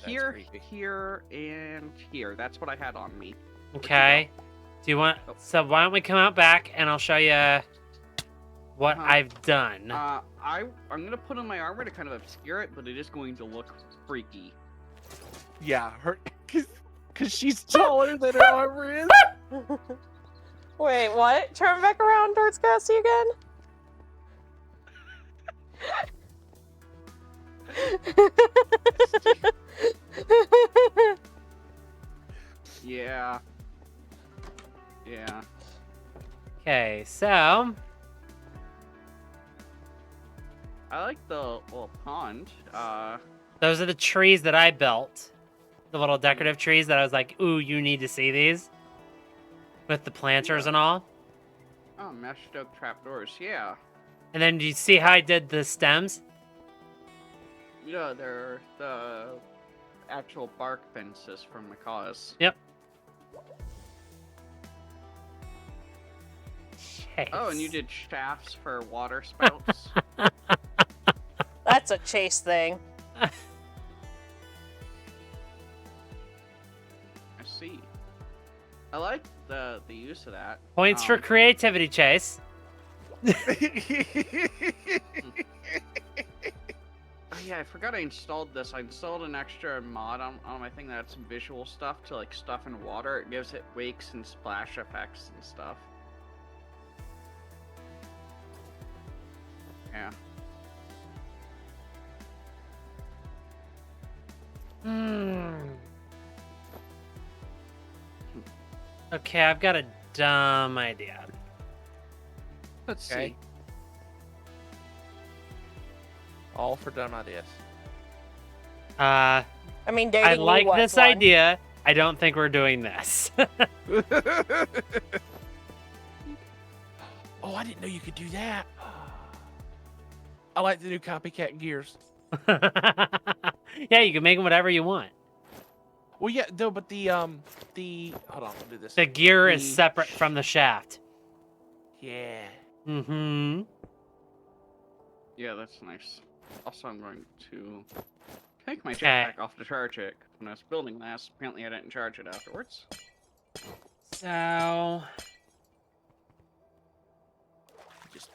Here, creepy. here, and here. That's what I had on me. Okay. Do you want? So why don't we come out back and I'll show you what I've done. I'm gonna put on my armor to kind of obscure it, but it is going to look freaky. Yeah, cause she's taller than her armor is. Wait, what? Turn back around towards Cassie again? Yeah. Yeah. Okay, so I like the little pond. those are the trees that I built. The little decorative trees that I was like, ooh, you need to see these. With the planters Yeah. and all. Oh, meshed oak trapdoors. Yeah. And then do you see how I did the stems? Yeah, they're the actual bark fences from Macaws. Yep. Oh, and you did shafts for water spouts. That's a Chase thing. I see. I like the use of that. Points for creativity, Chase. Oh yeah, I forgot I installed this. I installed an extra mod on my thing that's visual stuff to like stuff in water. It gives it wakes and splash effects and stuff. Yeah. Okay, I've got a dumb idea. Let's Okay. see. All for dumb ideas. I I mean, dating like you was this one. idea. I don't think we're doing this. Oh, I didn't know you could do that. I like the new copycat gears. Yeah, you can make them whatever you want. Well, yeah, no, but the hold on, I'll do this. The gear is The separate from the shaft. Yeah. Mm-hmm. Yeah, that's nice. Also, I'm going to take my Okay. jetpack off to charge it. When I was building this, apparently I didn't charge it afterwards. So... Just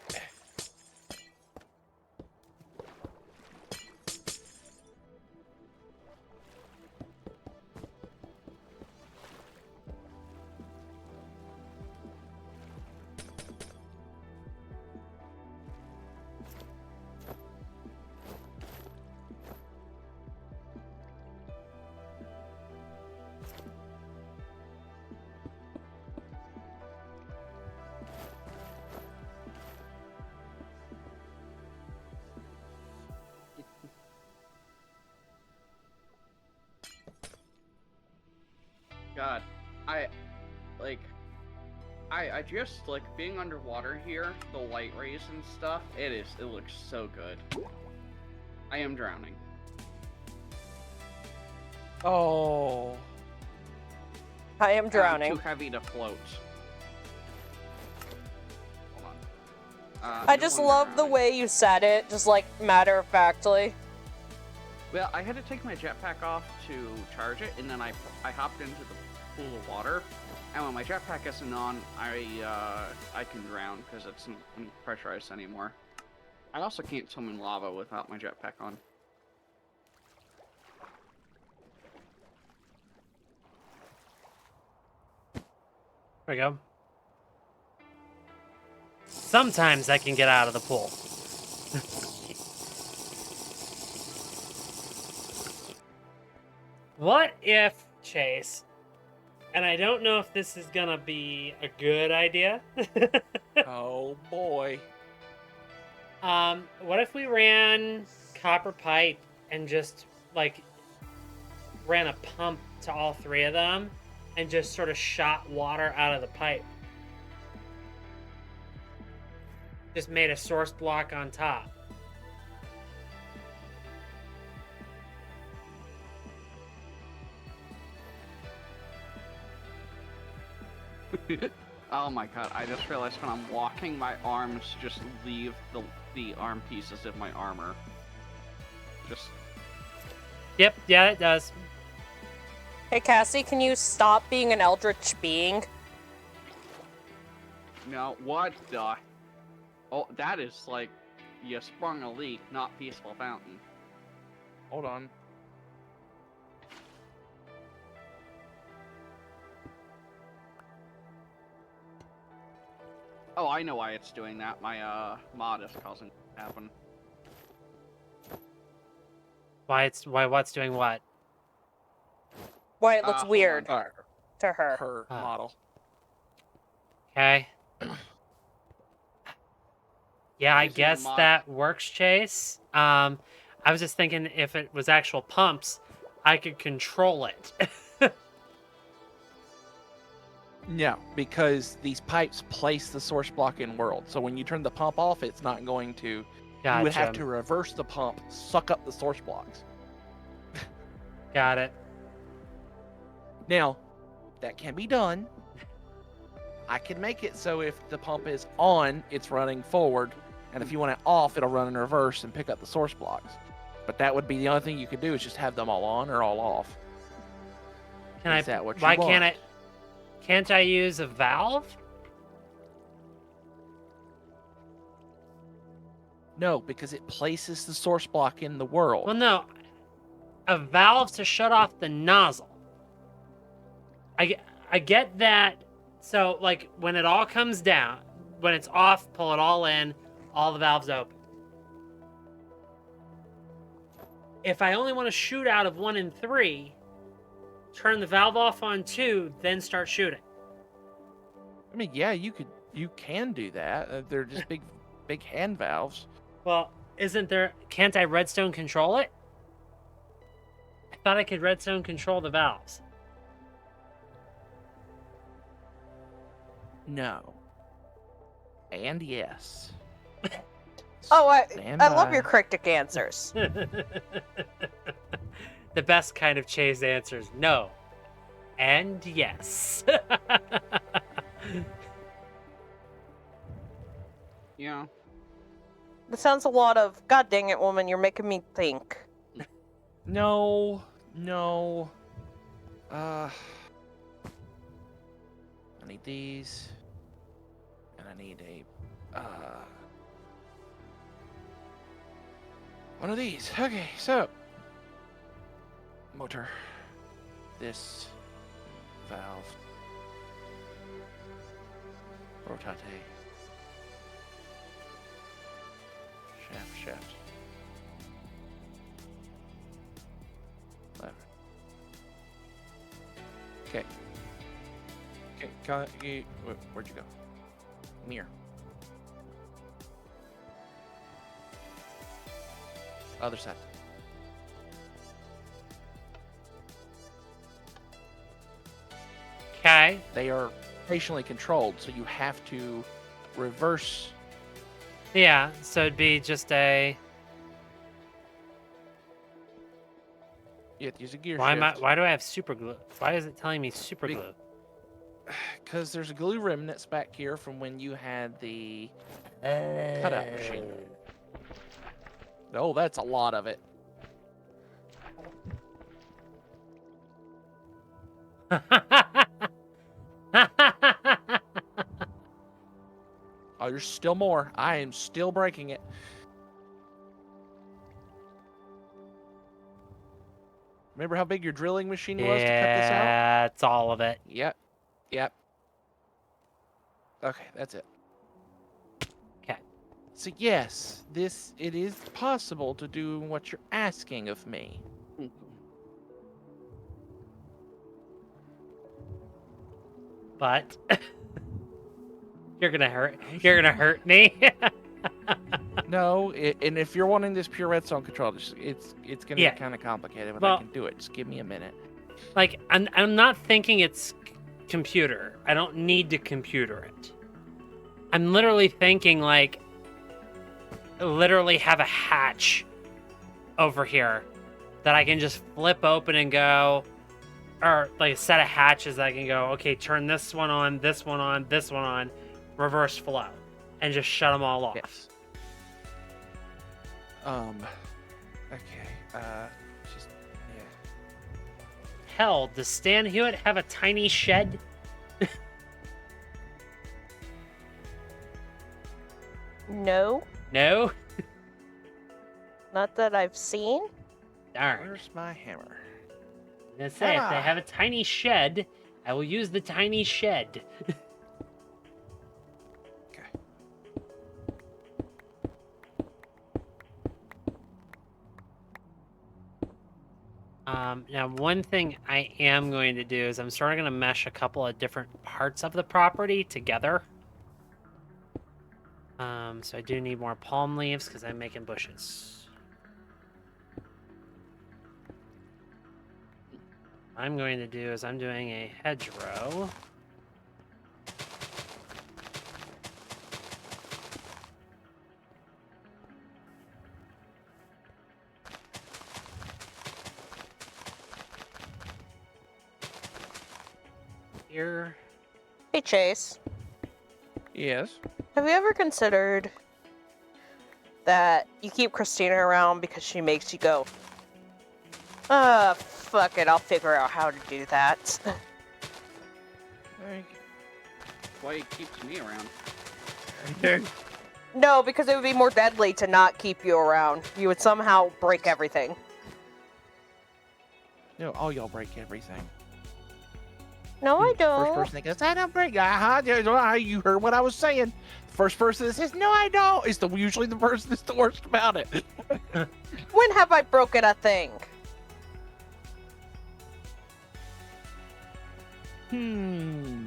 God, I just like being underwater here, the light rays and stuff, it looks so good. I am drowning. Oh. I am I'm drowning. too heavy to float. Hold on. I no just wonder love the drowning. way you said it, just like matter-of-factly. Well, I had to take my jetpack off to charge it, and then I hopped into the pool of water. And when my jetpack isn't on, I can drown because it's not pressurized anymore. I also can't swim in lava without my jetpack on. There we go. Sometimes I can get out of the pool. What if, Chase, and I don't know if this is gonna be a good idea. Oh boy. What if we ran copper pipe and just like ran a pump to all three of them and just sort of shot water out of the pipe? Just made a source block on top. Oh my god, I just realized when I'm walking, my arms just leave the arm pieces of my armor. Just... Yep, yeah, it does. Hey, Cassie, can you stop being an eldritch being? No, what the... Oh, that is like... You sprung a leak, not peaceful fountain. Hold on. Oh, I know why it's doing that. My, mod is causing it to happen. Why what's doing what? Why it looks hold weird All right. to her. Her Ah. model. Okay. Yeah, I Using a guess mod. that works, Chase. I was just thinking if it was actual pumps, I could control it. No, because these pipes place the source block in world. So when you turn the pump off, it's not going to. Gotcha. You would have to reverse the pump, suck up the source blocks. Got it. Now, that can be done. I can make it so if the pump is on, it's running forward, and if you want it off, it'll run in reverse and pick up the source blocks. But that would be the only thing you could do is just have them all on or all off. Can Is that what you why want? can't I? Can't I use a valve? No, because it places the source block in the world. Well, no. A valve to shut off the nozzle. I get that. So, like, when it all comes down, when it's off, pull it all in, all the valves open. If I only want to shoot out of 1 and 3, turn the valve off on 2, then start shooting. I mean, yeah, you can do that. They're just big hand valves. Well, Isn't there? Can't I redstone control it? I thought I could redstone control the valves. No. And yes. Oh, Stand I love by. your cryptic answers. The best kind of chase answers. No. And yes. Yeah. It sounds a lot of, God dang it, woman, you're making me think. No. No. I need these. And I need a one of these. Okay, so motor. This valve. Rotate. Shaft. Lever. Okay. Okay, where'd you go? Mirror. Other side. Okay. They are rotationally controlled, so you have to reverse. Yeah, so it'd be just a. You have to use a gear Why shift. why do I have super glue? Why is it telling me super Be- glue? Because there's a glue remnants back here from when you had the cutout machine. Oh, that's a lot of it. Oh, there's still more. I am still breaking it. Remember how big your drilling machine was to cut this out? Yeah, it's all of it. Yep. Okay, that's it. Okay. So yes, it is possible to do what you're asking of me. But you're gonna hurt me. No, and if you're wanting this pure redstone control, it's gonna Yeah. be kind of complicated, but Well- I can do it. Just give me a minute. Like, I'm not thinking it's computer. I don't need to computer it. I'm literally thinking, like, literally have a hatch over here that I can just flip open and go, or like a set of hatches that I can go, okay, turn this one on, this one on, this one on, reverse flow, and just shut them all off. Yes. Okay. Just yeah. Hell, does Stan Hewitt have a tiny shed? No, No? not that I've seen. Darn. Where's my hammer? I'm gonna say, if they Ah. have a tiny shed, I will use the tiny shed. Okay. Now, one thing I am going to do is I'm sort of going to mesh a couple of different parts of the property together. So I do need more palm leaves because I'm making bushes. What I'm going to do is I'm doing a hedgerow. Here. Hey, Chase, Yes. have you ever considered that you keep Christina around because she makes you go, fuck it, I'll figure out how to do that. Why he keeps me around? No, because it would be more deadly to not keep you around. You would somehow break everything. No, all y'all break everything. No, I First don't. person that goes, I don't break. You heard what I was saying. First person that says, no, I don't, is usually the person that's the worst about it. When have I broken a thing? Give me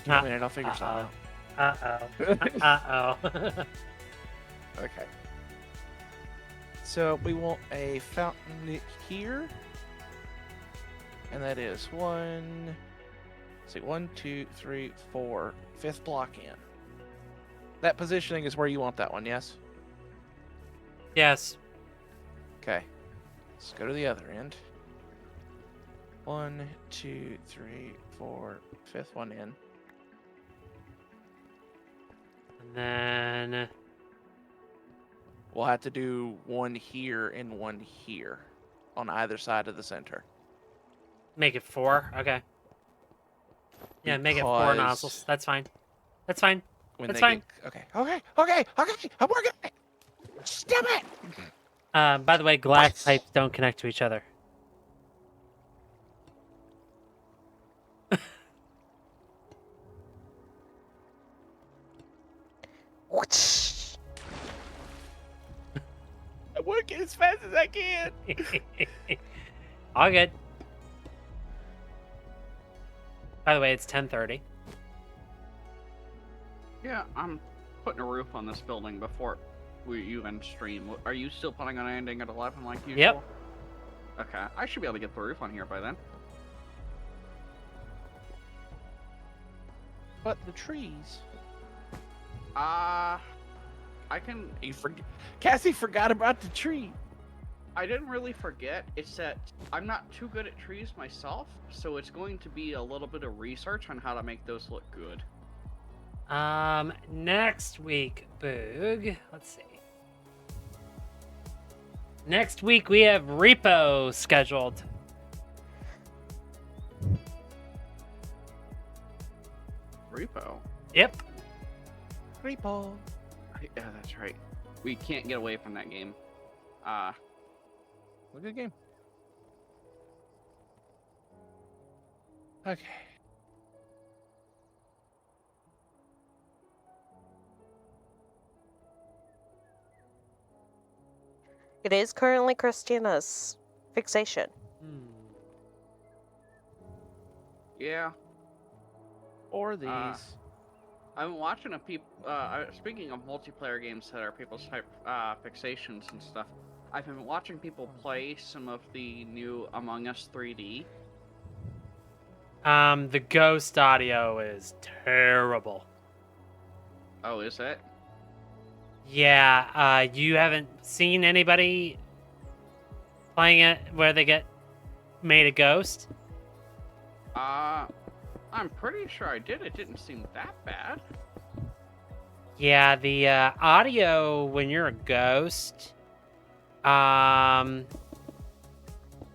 a minute, I'll figure something out. Uh-oh. Uh-oh. Okay. So we want a fountain here. And that is 1, 2, 3, 4, 5th block in. That positioning is where you want that one, yes? Yes. Okay. Let's go to the other end. 1, 2, 3, 4, 5th one in. And then We'll have to do one here and one here on either side of the center. make it 4. Okay. Yeah, make it 4 Because nozzles. That's fine. That's fine. when That's they fine. get okay. I'm working. Stop it! By the way, glass pipes don't connect to each other. Whoosh. I'm working as fast as I can. All good. By the way, it's 10:30. Yeah, I'm putting a roof on this building before we even stream. Are you still planning on ending at 11 like usual? Yep. Okay, I should be able to get the roof on here by then. But the trees. I can. Cassie forgot about the tree. I didn't really forget. It's that I'm not too good at trees myself, so it's going to be a little bit of research on how to make those look good. Next week, Boog. Let's see. Next week we have repo scheduled. Repo. Yep. Repo. Yeah, that's right. We can't get away from that game. Good game. Okay. It is currently Christina's fixation. Yeah. Or these. I've been watching speaking of multiplayer games that are people's type fixations and stuff. I've been watching people play some of the new Among Us 3D. The ghost audio is terrible. Oh, is it? Yeah, you haven't seen anybody playing it where they get made a ghost? I'm pretty sure I did. It didn't seem that bad. Yeah, the audio when you're a ghost, for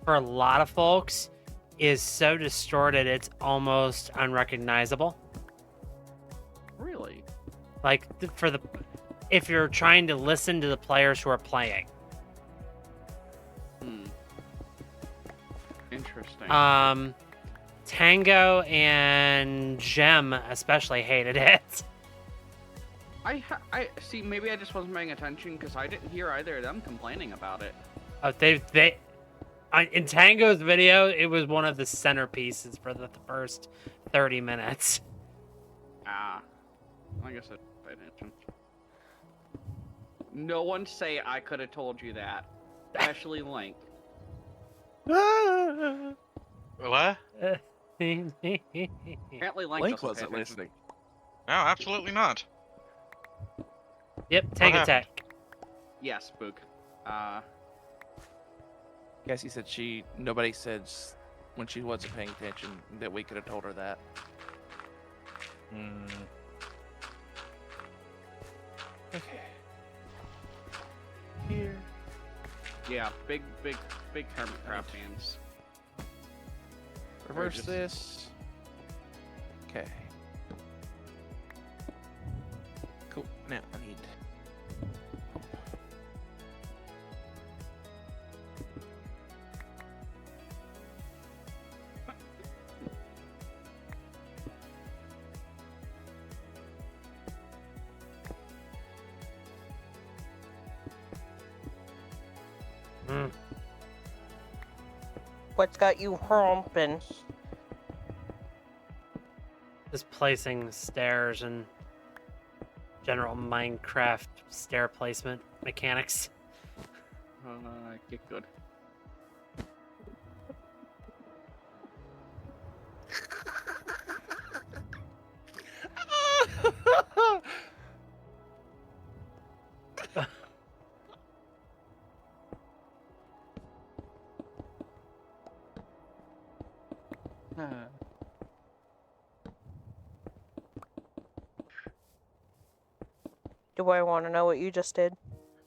a lot of folks, is so distorted it's almost unrecognizable. Really? Like if you're trying to listen to the players who are playing. Interesting. Tango and Gem especially hated it. I see. Maybe I just wasn't paying attention because I didn't hear either of them complaining about it. Oh, in Tango's video, it was one of the centerpieces for the first 30 minutes. I guess I paid attention. No one say I could have told you that, especially Link. What? Apparently, Link doesn't pay wasn't attention. listening. No, absolutely not. Yep, Tank What Attack. Yes, Spook. Cassie said nobody said when she wasn't paying attention that we could have told her that. Okay. Here. Yeah, big hermit crab fans. Reverse just- this. Okay. Cool. Now I need. What's got you humping? Just placing stairs and general Minecraft stair placement mechanics. Get good. Do I want to know what you just did?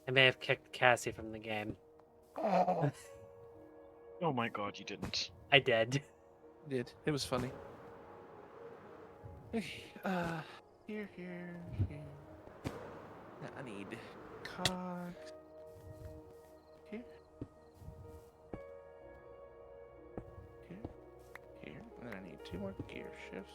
I may have kicked Cassie from the game. Oh my god, you didn't. I did. Did. It was funny. Okay, here. Now I need cogs. Here. Here. And then I need 2 more gear shifts.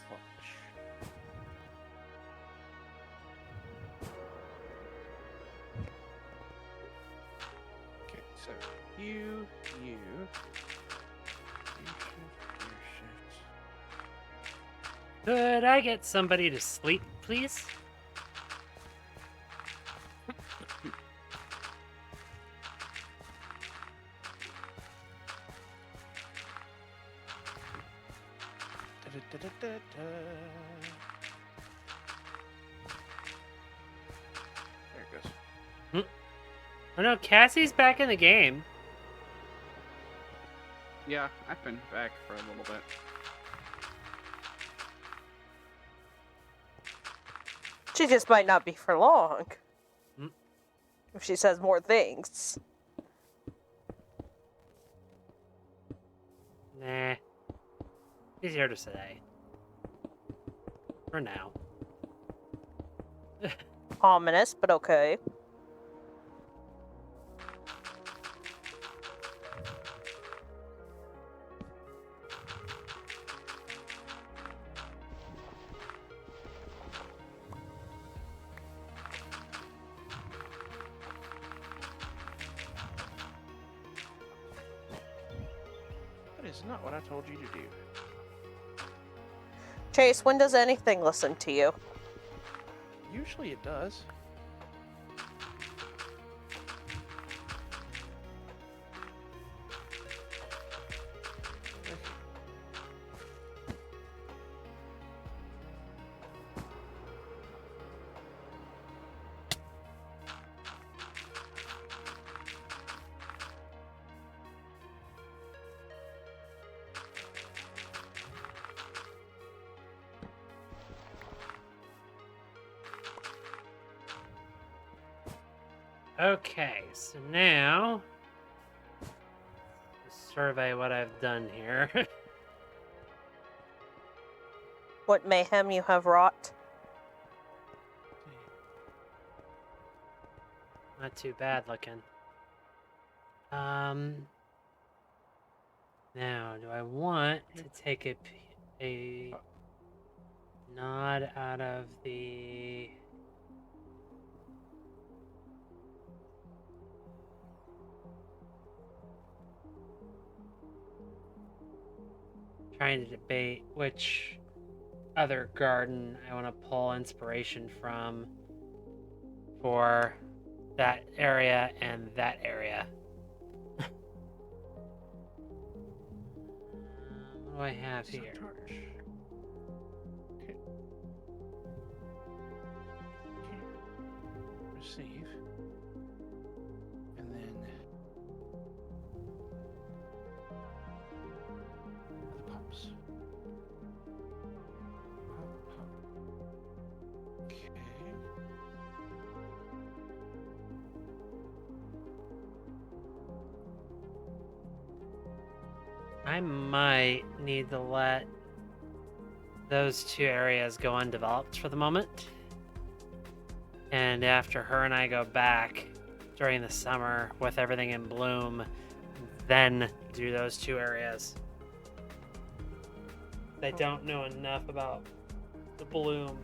Clutch. Okay, so you shift. Could I get somebody to sleep, please? There it goes. Oh no, Cassie's back in the game. Yeah, I've been back for a little bit. She just might not be for long. Hmm. If she says more things. Nah. He's here to stay. For now. Ominous, but okay. That is not what I told you to do. Chase, when does anything listen to you? Usually it does. Okay, so now let's survey what I've done here. What mayhem you have wrought? Not too bad looking. Now, do I want to take a nod out of the trying to debate which other garden I want to pull inspiration from for that area and that area. What do I have here? Torch. Okay. Okay. Receive. And then the pops. Pop. Okay. I might need to let those 2 areas go undeveloped for the moment. And after her and I go back during the summer with everything in bloom, then do those 2 areas. I don't know enough about The bloom.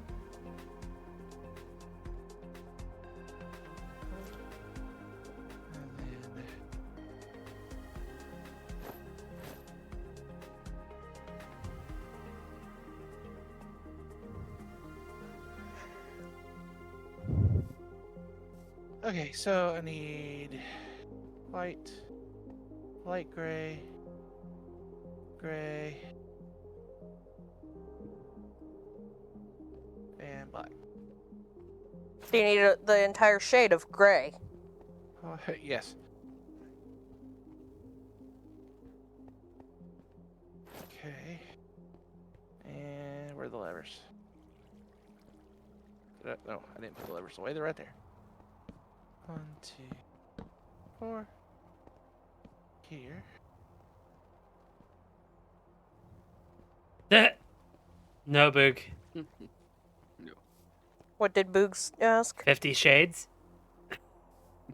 And then okay, so I need white, light gray, gray, and black. Do you need the entire shade of gray? Oh, yes. Okay. And where are the levers? No, I didn't put the levers away. They're right there. 1, 2, 4. Here. No, Boog. What did Boogs ask? 50 Shades?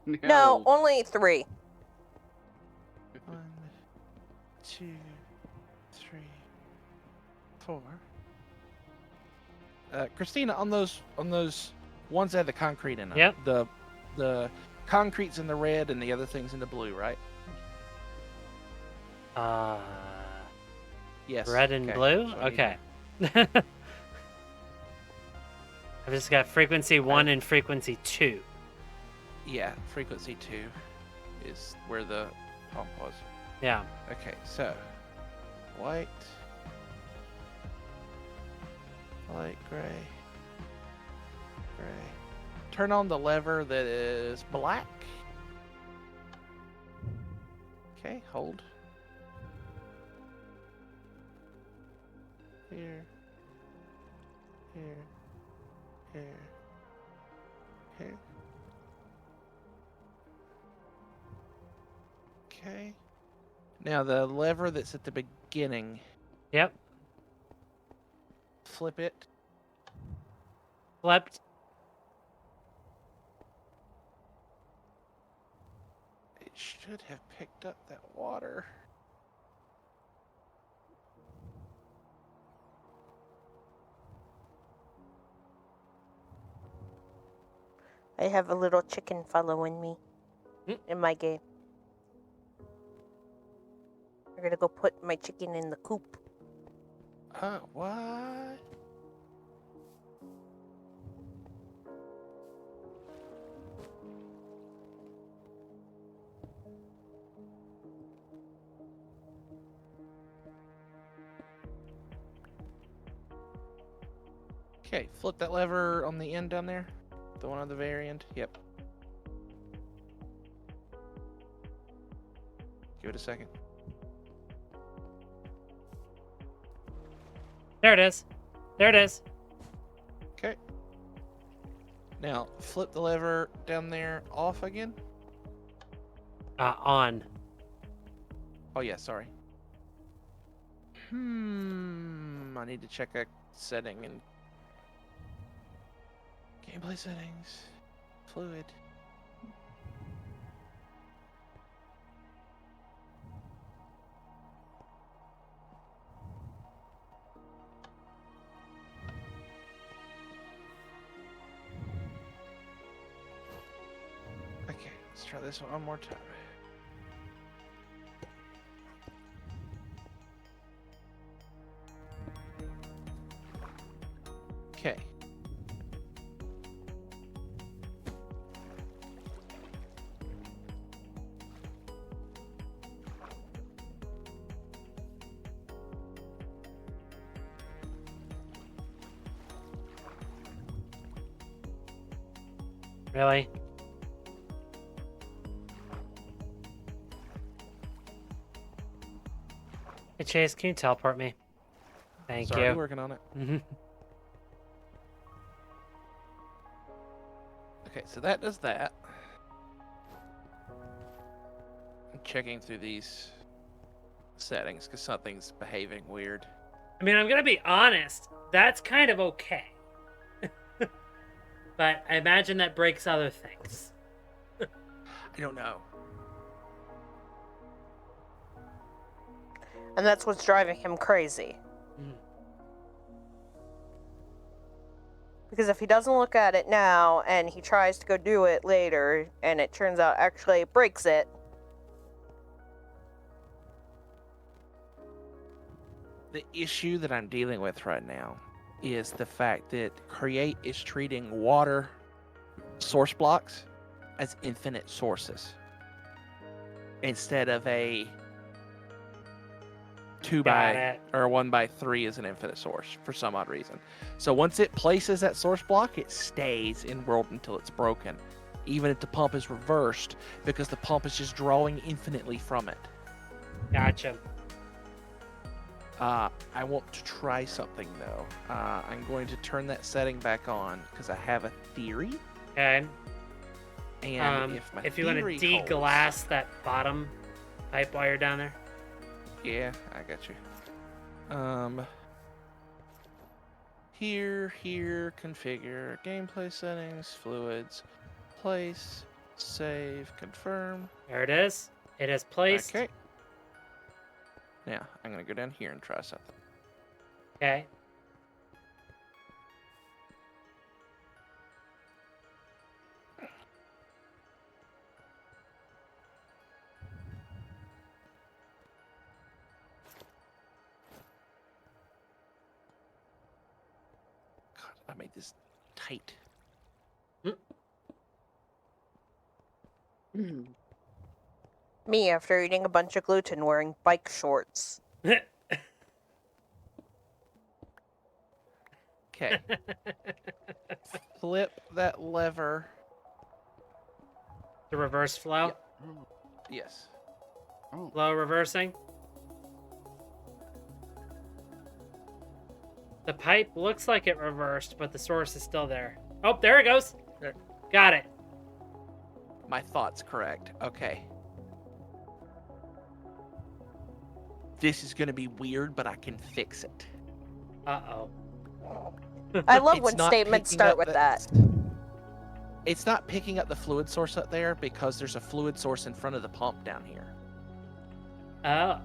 No, only 3. 1, 2, 3, 4. Christina, on those ones that have the concrete in them. Yep. The concrete's in the red and the other thing's in the blue, right? Yes. Red and okay. blue? So I need Okay. I've just got frequency 1 and frequency 2. Yeah, frequency 2 is where the pump was. Yeah. Okay, so white, light gray, gray. Turn on the lever that is black. Okay, hold. Here, here, here, here. Okay. Now the lever that's at the beginning, Yep. flip it. Flipped. It should have picked up that water. I have a little chicken following me in my game. I'm gonna go put my chicken in the coop. What? Okay, flip that lever on the end down there. The one on the very end. Yep. Give it a second. There it is. There it is. Okay. Now, flip the lever down there off again. On. Oh, yeah, sorry. I need to check a setting in gameplay settings. Fluid. Okay, let's try this one more time. Okay. Really? Hey, Chase, can you teleport me? Thank Sorry, you. working on it. Mhm. Okay, so that does that. I'm checking through these settings because something's behaving weird. I mean, I'm going to be honest. That's kind of okay. But I imagine that breaks other things. I don't know. And that's what's driving him crazy. Because if he doesn't look at it now and he tries to go do it later and it turns out actually it breaks it, The issue that I'm dealing with right now is the fact that Create is treating water source blocks as infinite sources instead of a 2 Got by it. or 1 by 3 is an infinite source for some odd reason. So once it places that source block, it stays in world until it's broken, even if the pump is reversed, because the pump is just drawing infinitely from it. Gotcha. I want to try something though. I'm going to turn that setting back on because I have a theory. Okay. And if you want to theory de-glass that bottom pipe while you're down there. Yeah, I got you. Here, configure, gameplay settings, fluids, place, save, confirm. There it is. It is placed. Okay. Now, I'm going to go down here and try something. Okay. God, I made this tight. me after eating a bunch of gluten wearing bike shorts. Okay. Flip that lever. The reverse flow. Yep. Yes. Oh, Flow reversing. The pipe looks like it reversed, but the source is still there. Oh, there it goes. There. Got it. My thought's correct. Okay. This is going to be weird, but I can fix it. Uh-oh. I love It's when not statements picking start up with that. It's not picking up the fluid source up there because there's a fluid source in front of the pump down here. Oh.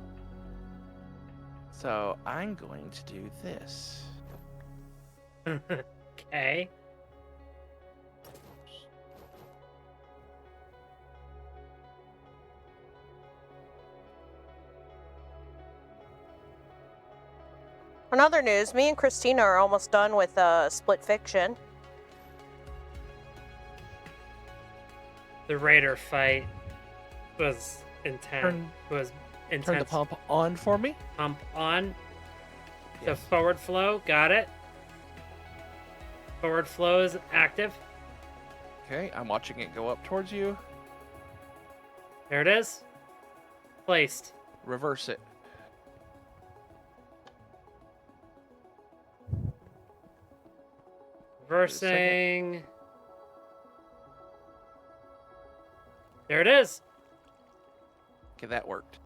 So I'm going to do this. Okay. In other news, me and Christina are almost done with Split Fiction. The Raider fight was intense. Turn the pump on for me. Pump on. The Yes. forward flow. Got it. Forward flow is active. Okay, I'm watching it go up towards you. There it is. Placed. Reverse it. Reversing. There it is. Okay, that worked.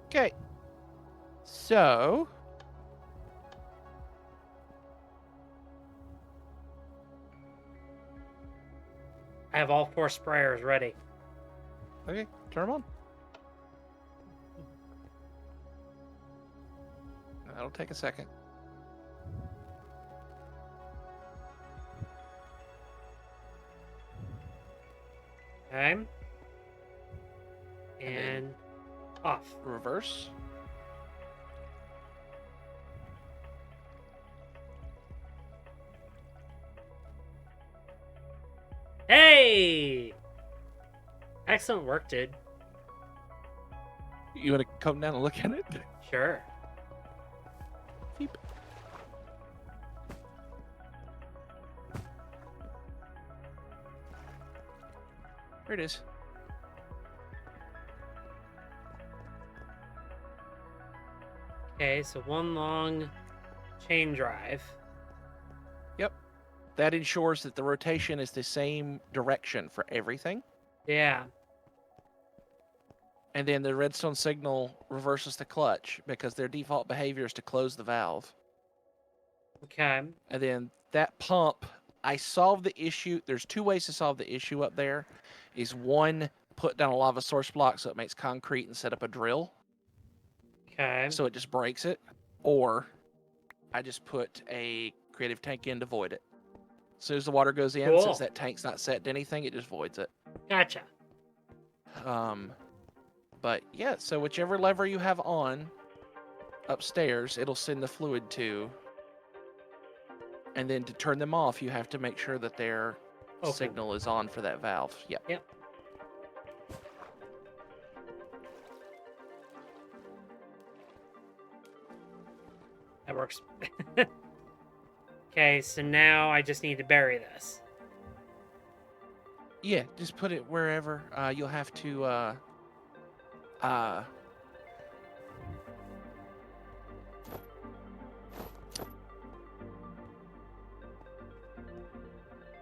Okay. So, I have all 4 sprayers ready. okay, turn them on. That'll take a second. Okay. And And off. Reverse. Hey! Excellent work, dude. You want to come down and look at it? Sure. Beep. There it is. Okay, so one long chain drive. That ensures that the rotation is the same direction for everything. Yeah. And then the redstone signal reverses the clutch because their default behavior is to close the valve. Okay. And then that pump, I solved the issue. There's 2 ways to solve the issue up there. Is one, put down a lava source block so it makes concrete and set up a drill. Okay. So it just breaks it. Or I just put a creative tank in to void it. As soon as the water goes in, Cool. since that tank's not set to anything, it just voids it. Gotcha. But yeah, so whichever lever you have on upstairs, it'll send the fluid to. And then to turn them off, you have to make sure that their Open. signal is on for that valve. Yep. Yep. That works. Okay, so now I just need to bury this. Yeah, just put it wherever. You'll have to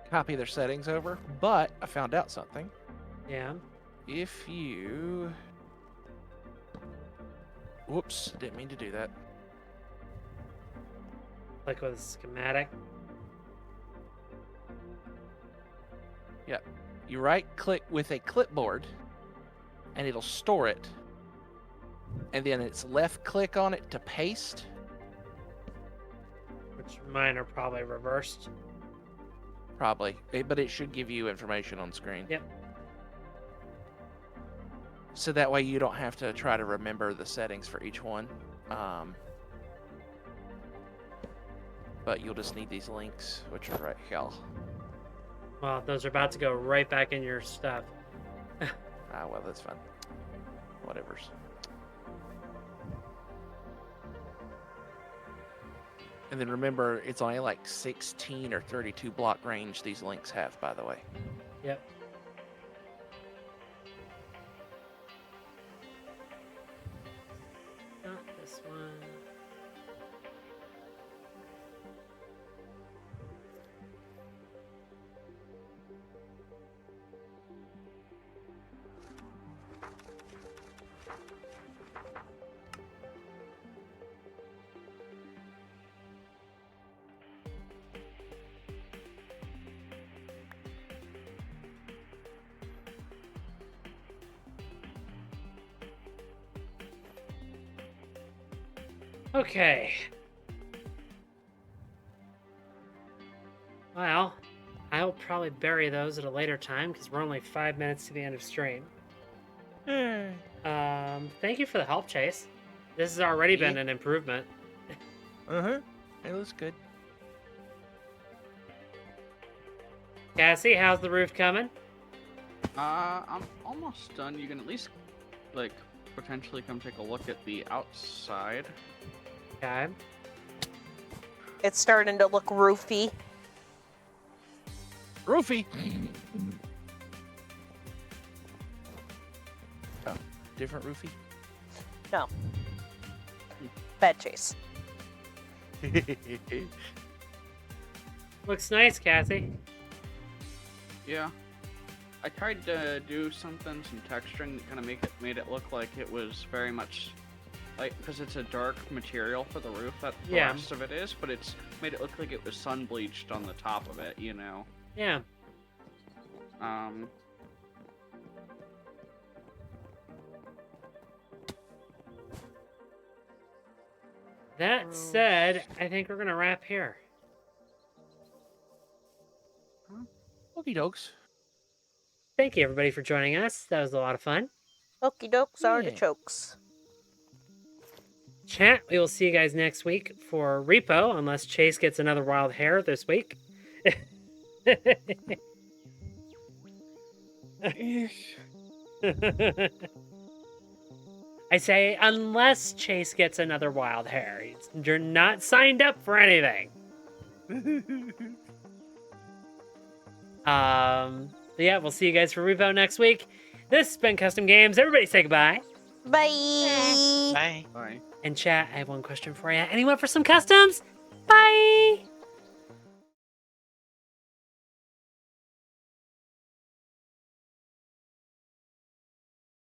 copy their settings over. But I found out something. Yeah. If you... Whoops, didn't mean to do that. Click with schematic. You right-click with a clipboard, and it'll store it. And then it's left-click on it to paste. Which mine are probably reversed. Probably, but it should give you information on screen. Yep. So that way you don't have to try to remember the settings for each one. But you'll just need these links, which are right here. Well, those are about to go right back in your stuff. Well, that's fine. Whatever's. And then remember, it's only like 16 or 32 block range these links have, by the way. Yep. Not this one. Okay. Well, I'll probably bury those at a later time because we're only 5 minutes to the end of stream. Thank you for the help, Chase. This has already been an improvement. It looks good. Cassie, how's the roof coming? I'm almost done. You can at least, like, potentially come take a look at the outside. Okay. It's starting to look roofy. Roofy! Oh, different roofy? No. Bad Chase. Looks nice, Cassie. Yeah. I tried to do some texturing that kind of made it look like it was very much like, because it's a dark material for the roof that the Yeah. rest of it is, but it's made it look like it was sun bleached on the top of it, you know. Yeah. That said, I think we're gonna wrap here. Okie dokes. Thank you, everybody, for joining us. That was a lot of fun. Okie dokes, artichokes. Chat, we will see you guys next week for Repo, unless Chase gets another wild hair this week. I say, unless Chase gets another wild hair. You're not signed up for anything. Yeah, we'll see you guys for Repo next week. This has been Custom Games. Everybody say goodbye. Bye. Bye. Bye. And chat, I have one question for you. Anyone for some customs? Bye!